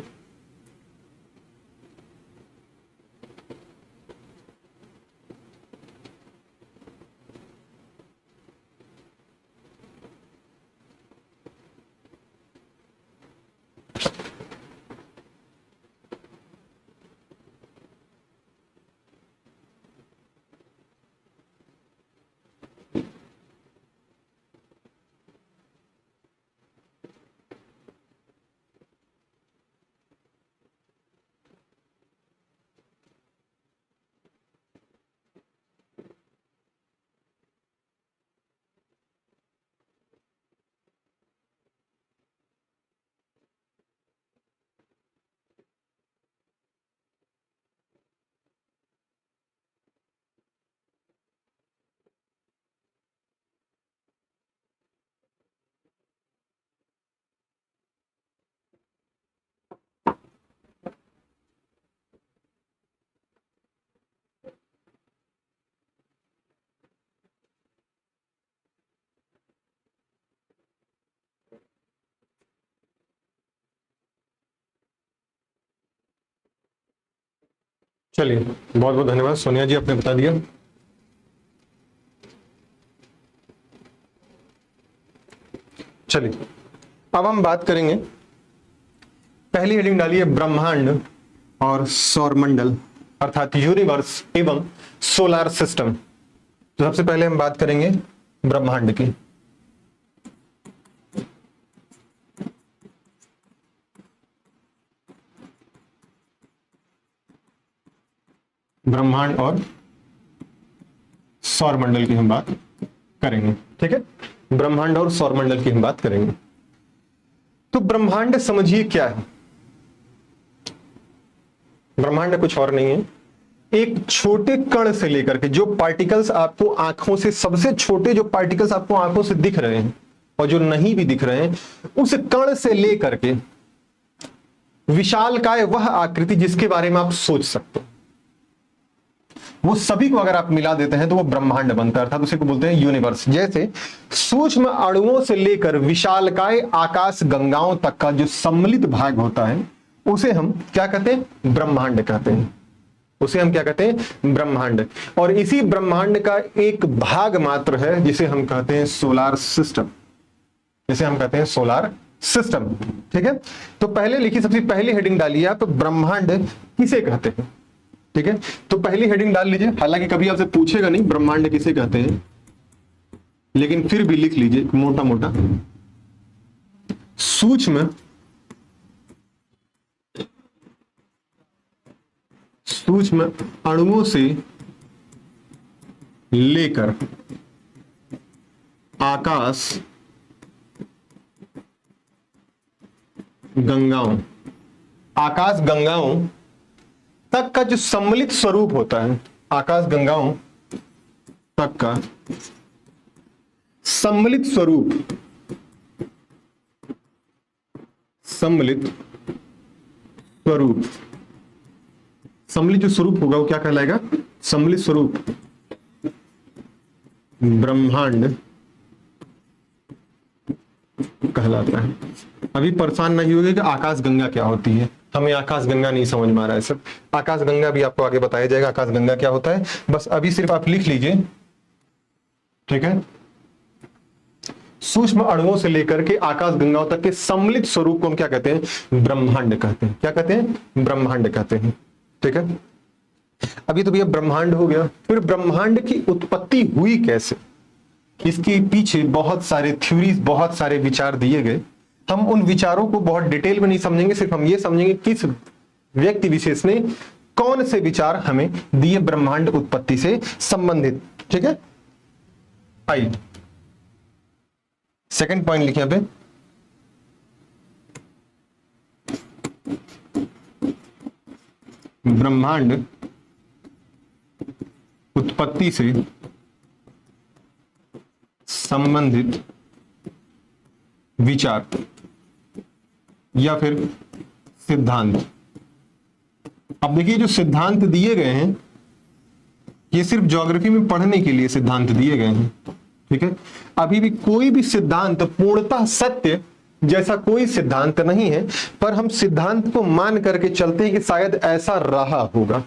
चलिए बहुत बहुत धन्यवाद सोनिया जी, आपने बता दिया। चलिए अब हम बात करेंगे, पहली हेडिंग डालिए ब्रह्मांड और सौरमंडल अर्थात यूनिवर्स एवं सोलार सिस्टम। तो सबसे पहले हम बात करेंगे ब्रह्मांड की। ब्रह्मांड और सौरमंडल की हम बात करेंगे, ठीक है। ब्रह्मांड और सौरमंडल की हम बात करेंगे। तो ब्रह्मांड समझिए क्या है। ब्रह्मांड कुछ और नहीं है, एक छोटे कण से लेकर के जो पार्टिकल्स आपको आंखों से, सबसे छोटे जो पार्टिकल्स आपको आंखों से दिख रहे हैं और जो नहीं भी दिख रहे हैं, उस कण से लेकर के विशालकाय वह आकृति जिसके बारे में आप सोच सकते हो, वो सभी को अगर आप मिला देते हैं तो वो ब्रह्मांड बनता है, अर्थात उसे को बोलते हैं यूनिवर्स। जैसे सूक्ष्म अणुओं से लेकर विशालकाय आकाश गंगाओं तक का जो सम्मिलित भाग होता है उसे हम क्या कहते हैं, ब्रह्मांड कहते हैं। उसे हम क्या कहते हैं, ब्रह्मांड। और इसी ब्रह्मांड का एक भाग मात्र है जिसे हम कहते हैं सोलार सिस्टम, जिसे हम कहते हैं सोलार सिस्टम। ठीक है, तो पहले लिखी सबसे पहली हेडिंग डालिए आप, ब्रह्मांड किसे कहते हैं। ठीक है, तो पहली हेडिंग डाल लीजिए, हालांकि कभी आपसे पूछेगा नहीं ब्रह्मांड किसे कहते हैं, लेकिन फिर भी लिख लीजिए मोटा मोटा। सूक्ष्म सूक्ष्म अणुओं से लेकर आकाश गंगाओं तक का जो सम्मिलित स्वरूप होता है, आकाश गंगाओं तक का सम्मिलित जो स्वरूप होगा वो क्या कहलाएगा, सम्मिलित स्वरूप ब्रह्मांड कहलाता है। अभी परेशान नहीं होगे कि आकाश गंगा क्या होती है, हमें आकाश गंगा नहीं समझ में आ रहा है सब, आकाश गंगा भी आपको आगे बताया जाएगा आकाश गंगा क्या होता है, बस अभी सिर्फ आप लिख लीजिए। ठीक है, सूक्ष्म अणुओं से लेकर के आकाश गंगाओं तक के सम्मिलित स्वरूप को हम क्या कहते हैं, ब्रह्मांड कहते हैं। क्या कहते हैं, ब्रह्मांड कहते हैं। ठीक है, अभी तो भैया ब्रह्मांड हो गया, फिर ब्रह्मांड की उत्पत्ति हुई कैसे, इसके पीछे बहुत सारे थ्योरीज, बहुत सारे विचार दिए गए। हम उन विचारों को बहुत डिटेल में नहीं समझेंगे, सिर्फ हम ये समझेंगे किस व्यक्ति विशेष ने कौन से विचार हमें दिए ब्रह्मांड उत्पत्ति से संबंधित। ठीक है, आइए सेकंड पॉइंट लिखे यहां पे, ब्रह्मांड उत्पत्ति से संबंधित विचार या फिर सिद्धांत। अब देखिए जो सिद्धांत दिए गए हैं ये सिर्फ ज्योग्राफी में पढ़ने के लिए सिद्धांत दिए गए हैं। ठीक है, अभी भी कोई भी सिद्धांत पूर्णतः सत्य जैसा कोई सिद्धांत नहीं है, पर हम सिद्धांत को मान करके चलते हैं कि शायद ऐसा रहा होगा।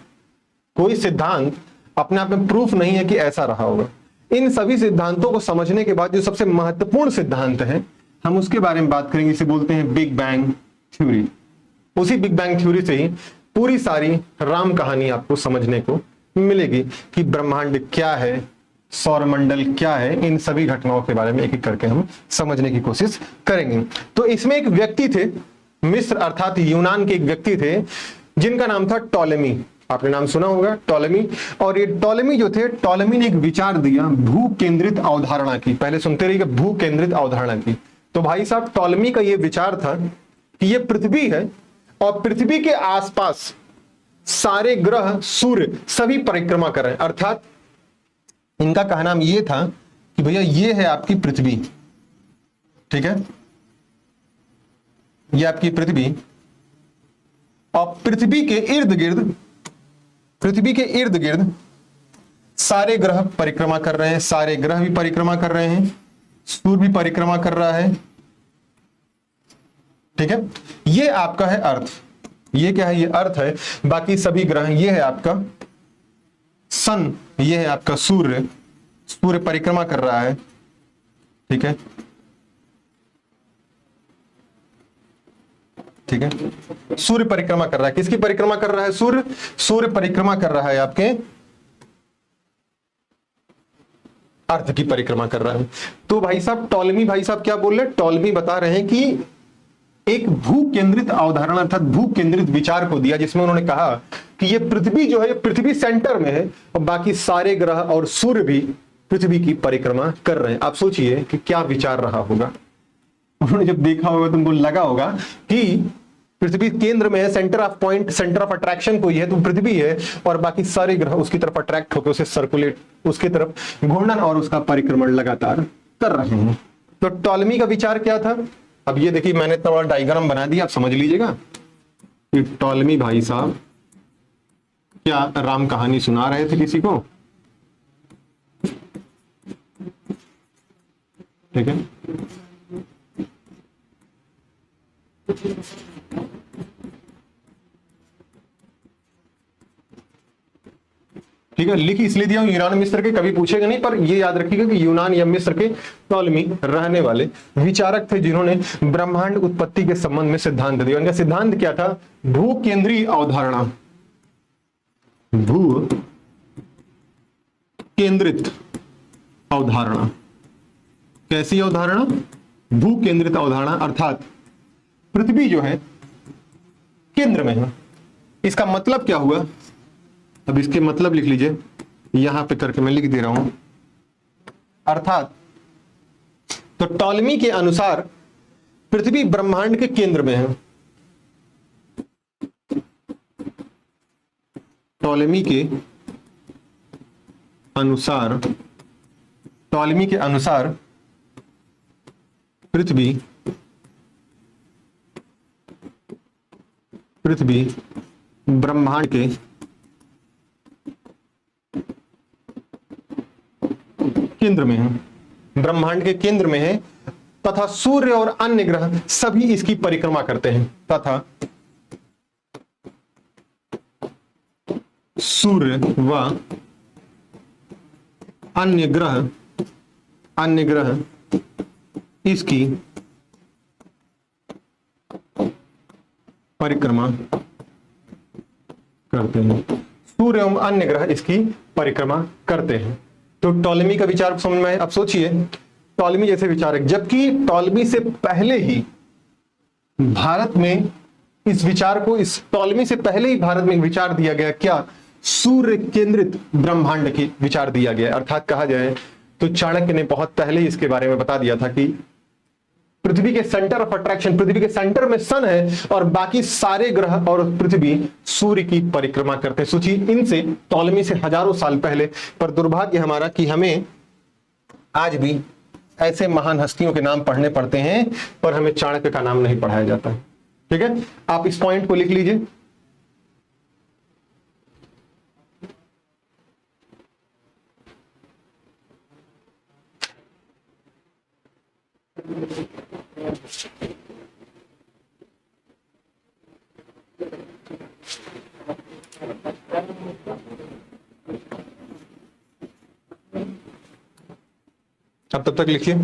कोई सिद्धांत अपने आप में प्रूफ नहीं है कि ऐसा रहा होगा। इन सभी सिद्धांतों को समझने के बाद जो सबसे महत्वपूर्ण सिद्धांत है हम उसके बारे में बात करेंगे, इसे बोलते हैं बिग बैंग थ्योरी। उसी बिग बैंग थ्योरी से ही पूरी सारी राम कहानी आपको समझने को मिलेगी कि ब्रह्मांड क्या है, सौरमंडल क्या है, इन सभी घटनाओं के बारे में एक एक करके हम समझने की कोशिश करेंगे। तो इसमें एक व्यक्ति थे, मिस्र अर्थात यूनान के एक व्यक्ति थे जिनका नाम था टॉलेमी। आपने नाम सुना होगा टॉलेमी। और ये टॉलेमी जो थे, टॉलेमी ने एक विचार दिया भू केंद्रित अवधारणा की। पहले सुनते रहिए भू केंद्रित अवधारणा की। तो भाई साहब टॉलेमी का ये विचार था कि ये पृथ्वी है और पृथ्वी के आसपास सारे ग्रह, सूर्य सभी परिक्रमा कर रहे हैं। अर्थात इनका कहना ये था कि भैया ये है आपकी पृथ्वी। ठीक है, ये आपकी पृथ्वी और पृथ्वी के इर्द गिर्द सारे ग्रह परिक्रमा कर रहे हैं, सारे ग्रह भी परिक्रमा कर रहे हैं, सूर्य भी परिक्रमा कर रहा है। ठीक है, ये आपका है अर्थ। ये क्या है, ये अर्थ है। बाकी सभी ग्रह, ये है आपका सन, ये है आपका सूर्य, सूर्य परिक्रमा कर रहा है। ठीक है, ठीक है, सूर्य परिक्रमा कर रहा है। किसकी परिक्रमा कर रहा है, सूर्य परिक्रमा कर रहा है आपके अर्थ की परिक्रमा कर रहा है। तो भाई साहब टॉलेमी भाई साहब क्या बोल रहे हैं, टॉलेमी बता रहे हैं कि एक भू केंद्रित अवधारणा अर्थात भू केंद्रित विचार को दिया, जिसमें उन्होंने कहा कि ये पृथ्वी जो है, पृथ्वी सेंटर में है और बाकी सारे ग्रह और सूर्य भी पृथ्वी की परिक्रमा कर रहे हैं। आप सोचिए कि क्या विचार रहा होगा। उन्होंने जब देखा होगा तो उनको लगा होगा कि पृथ्वी केंद्र में है, centre of point, centre of attraction कोई है तो पृथ्वी है और बाकी सारे ग्रह उसकी तरफ अट्रैक्ट होकर उसे सर्कुलेट, उसकी तरफ घूर्णन और उसका परिक्रमण लगातार कर रहे हैं। तो टॉलेमी का विचार क्या था, अब ये देखिए मैंने थोड़ा डायग्राम बना दिया, आप समझ लीजिएगा कि टॉलेमी भाई साहब क्या राम कहानी सुना रहे थे किसी को। ठीक है, ठीक है, लिख इसलिए दिया हूं यूनान मिस्र के, कभी पूछेगा नहीं, पर ये याद रखिएगा कि यूनान या मिस्र के टॉलमी रहने वाले विचारक थे जिन्होंने ब्रह्मांड उत्पत्ति के संबंध में सिद्धांत दिया। उनका सिद्धांत क्या था? भू केंद्रीय अवधारणा, भू केंद्रित अवधारणा। कैसी अवधारणा? भू केंद्रित अवधारणा, अर्थात पृथ्वी जो है केंद्र में है। इसका मतलब क्या हुआ? अब इसके मतलब लिख लीजिए, यहां पे करके मैं लिख दे रहा हूं। अर्थात तो टॉलमी के अनुसार पृथ्वी ब्रह्मांड के केंद्र में है। टॉलमी के अनुसार, टॉलमी के अनुसार पृथ्वी ब्रह्मांड के केंद्र में है, ब्रह्मांड के केंद्र में है, तथा सूर्य और अन्य ग्रह सभी इसकी परिक्रमा करते हैं। तथा सूर्य व अन्य ग्रह इसकी परिक्रमा करते हैं। सूर्य एवं अन्य ग्रह इसकी परिक्रमा करते हैं। तो टॉलमी का विचार समझ में आए? अब सोचिए, टॉलमी जैसे विचारक, जबकि टॉलमी से पहले ही भारत में इस विचार को, इस टॉलमी से पहले ही भारत में एक विचार दिया गया, क्या? सूर्य केंद्रित ब्रह्मांड की विचार दिया गया। अर्थात कहा जाए तो चाणक्य ने बहुत पहले ही इसके बारे में बता दिया था कि पृथ्वी के सेंटर ऑफ अट्रैक्शन, पृथ्वी के सेंटर में सन है और बाकी सारे ग्रह और पृथ्वी सूर्य की परिक्रमा करते हैं। सोचिए, इनसे, टॉलमी से हजारों साल पहले। पर दुर्भाग्य हमारा कि हमें आज भी ऐसे महान हस्तियों के नाम पढ़ने पड़ते हैं, पर हमें चाणक्य का नाम नहीं पढ़ाया जाता है। ठीक है, आप इस पॉइंट को लिख लीजिए। अब तब तक लिखिए।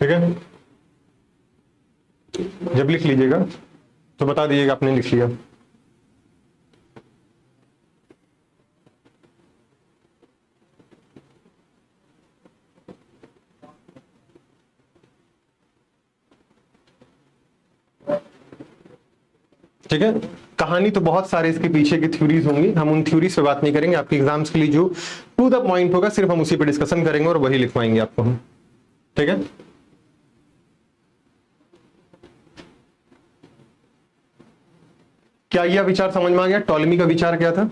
ठीक है, जब लिख लीजिएगा तो बता दीजिएगा आपने लिख लिया। ठीक है, कहानी तो बहुत सारे इसके पीछे की थ्योरीज होंगी, हम उन थ्योरीज पे बात नहीं करेंगे। आपके एग्जाम्स के लिए जो टू द पॉइंट होगा सिर्फ हम उसी पे डिस्कशन करेंगे और वही लिखवाएंगे आपको हम। ठीक है, क्या यह विचार समझ में आ गया? टॉलमी का विचार क्या था?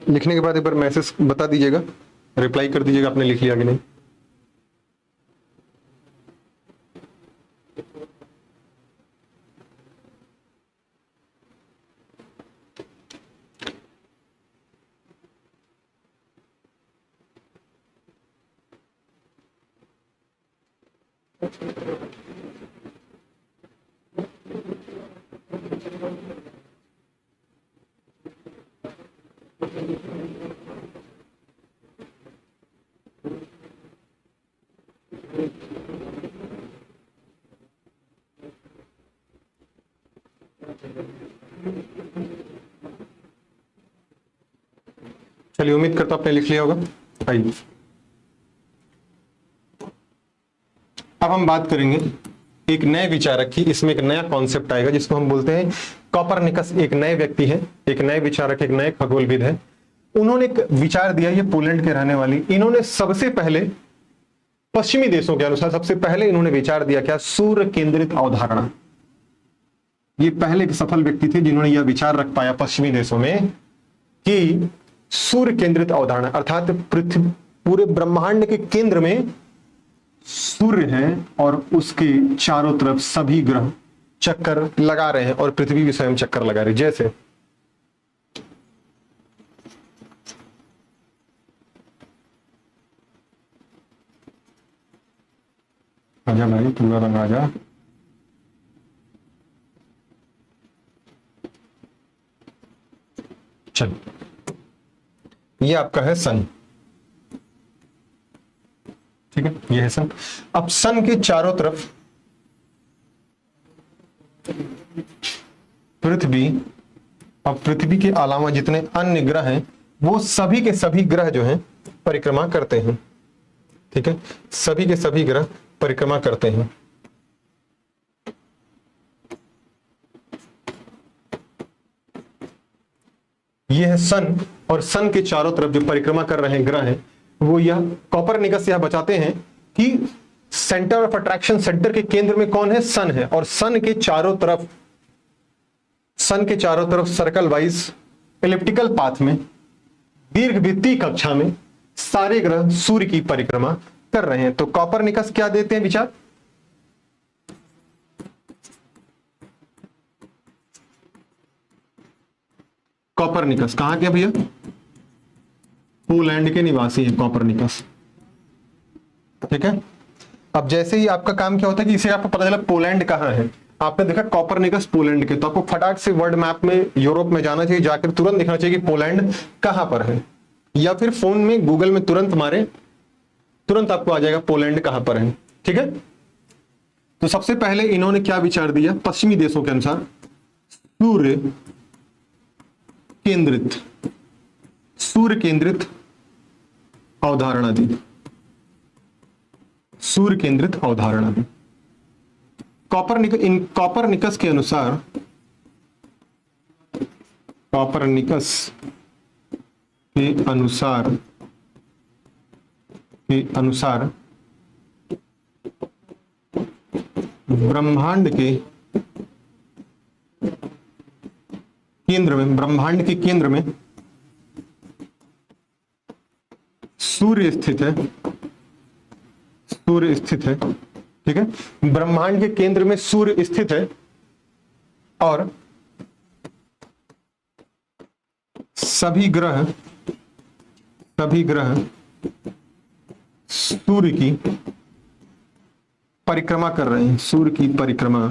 लिखने के बाद एक बार मैसेज बता दीजिएगा, रिप्लाई कर दीजिएगा आपने लिख लिया कि नहीं। चलिए, उम्मीद करता हूं आपने लिख लिया होगा। आइए अब हम बात करेंगे एक नए विचारक की। इसमें एक नया कॉन्सेप्ट आएगा जिसको हम बोलते हैं कॉपरनिकस। एक नए व्यक्ति है, एक नए विचारक, एक नए खगोलविद है। उन्होंने एक विचार दिया, ये पोलैंड के रहने वाली। इन्होंने सबसे पहले पश्चिमी देशों के अनुसार सबसे पहले इन्होंने विचार दिया क्या, सूर्य केंद्रित अवधारणा। ये पहले एक सफल व्यक्ति थे जिन्होंने यह विचार रख पाया पश्चिमी देशों में कि सूर्य केंद्रित अवधारणा, अर्थात पृथ्वी, पूरे ब्रह्मांड के केंद्र में सूर्य है और उसके चारों तरफ सभी ग्रह चक्कर लगा रहे हैं और पृथ्वी भी स्वयं चक्कर लगा रही है। जैसे आजा भाई, पूरा रंग आजा। चल, ये आपका है सन, ठीक है, ये है सन। अब सन के चारों तरफ पृथ्वी और पृथ्वी के अलावा जितने अन्य ग्रह हैं वो सभी के सभी ग्रह जो हैं परिक्रमा करते हैं, ठीक है, सभी के सभी ग्रह परिक्रमा करते हैं। ये है सन, और सन के चारों तरफ जो परिक्रमा कर रहे हैं ग्रह हैं वो यह कॉपरनिकस यह बचाते हैं कि सेंटर ऑफ अट्रैक्शन, सेंटर के केंद्र में कौन है, सन है। और सन के चारों तरफ सर्कल वाइज इलिप्टिकल पाथ में दीर्घवृत्तीय कक्षा में सारे ग्रह सूर्य की परिक्रमा कर रहे हैं। तो कॉपरनिकस क्या देते हैं विचार, कॉपरनिकस कहां के भैया, पोलैंड के निवासी हैं कॉपरनिकस, ठीक है। अब जैसे ही आपका काम क्या होता है कि इसे आपको पता चला पोलैंड कहां है, आपने देखा कॉपरनिकस पोलैंड के, तो आपको फटाक से वर्ल्ड मैप में यूरोप में जाना चाहिए, जाकर तुरंत देखना चाहिए कि पोलैंड कहां पर है, या फिर फोन में गूगल में तुरंत मारे, तुरंत आपको आ जाएगा पोलैंड कहां पर है, ठीक है। तो सबसे पहले इन्होंने क्या विचार दिया, पश्चिमी देशों के अनुसार सूर्य केंद्रित अवधारणा दी, सूर्य केंद्रित अवधारणा दी। कॉपरनिकस के अनुसार ब्रह्मांड के केंद्र में सूर्य स्थित है, ठीक है। ब्रह्मांड के केंद्र में सूर्य स्थित है और सभी ग्रह सूर्य की परिक्रमा कर रहे हैं, सूर्य की परिक्रमा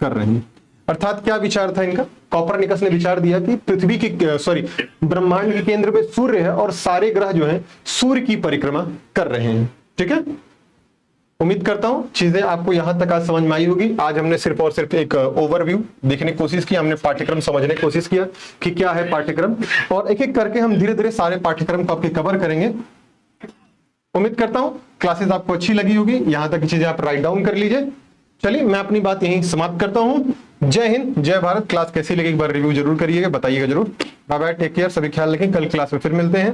कर रहे हैं। अर्थात क्या विचार था इनका, कॉपरनिकस ने विचार दिया कि ब्रह्मांड के केंद्र में सूर्य है और सारे ग्रह जो हैं सूर्य की परिक्रमा कर रहे हैं, ठीक है। उम्मीद करता हूं चीजें आपको यहां तक आज समझ में आई होगी। आज हमने सिर्फ और सिर्फ एक ओवरव्यू देखने की कोशिश की, हमने पाठ्यक्रम समझने की कोशिश किया कि क्या है पाठ्यक्रम, और एक एक करके हम धीरे धीरे सारे पाठ्यक्रम को आपके कवर करेंगे। उम्मीद करता हूं क्लासेस आपको अच्छी लगी होगी, यहां तक की चीजें आप राइट डाउन कर लीजिए। चलिए मैं अपनी बात यहीं समाप्त करता हूं। जय हिंद, जय भारत। क्लास कैसी लगी एक बार रिव्यू जरूर करिएगा, बताइएगा जरूर। बाय बाय, टेक केयर, सभी ख्याल रखें, कल क्लास में फिर मिलते हैं।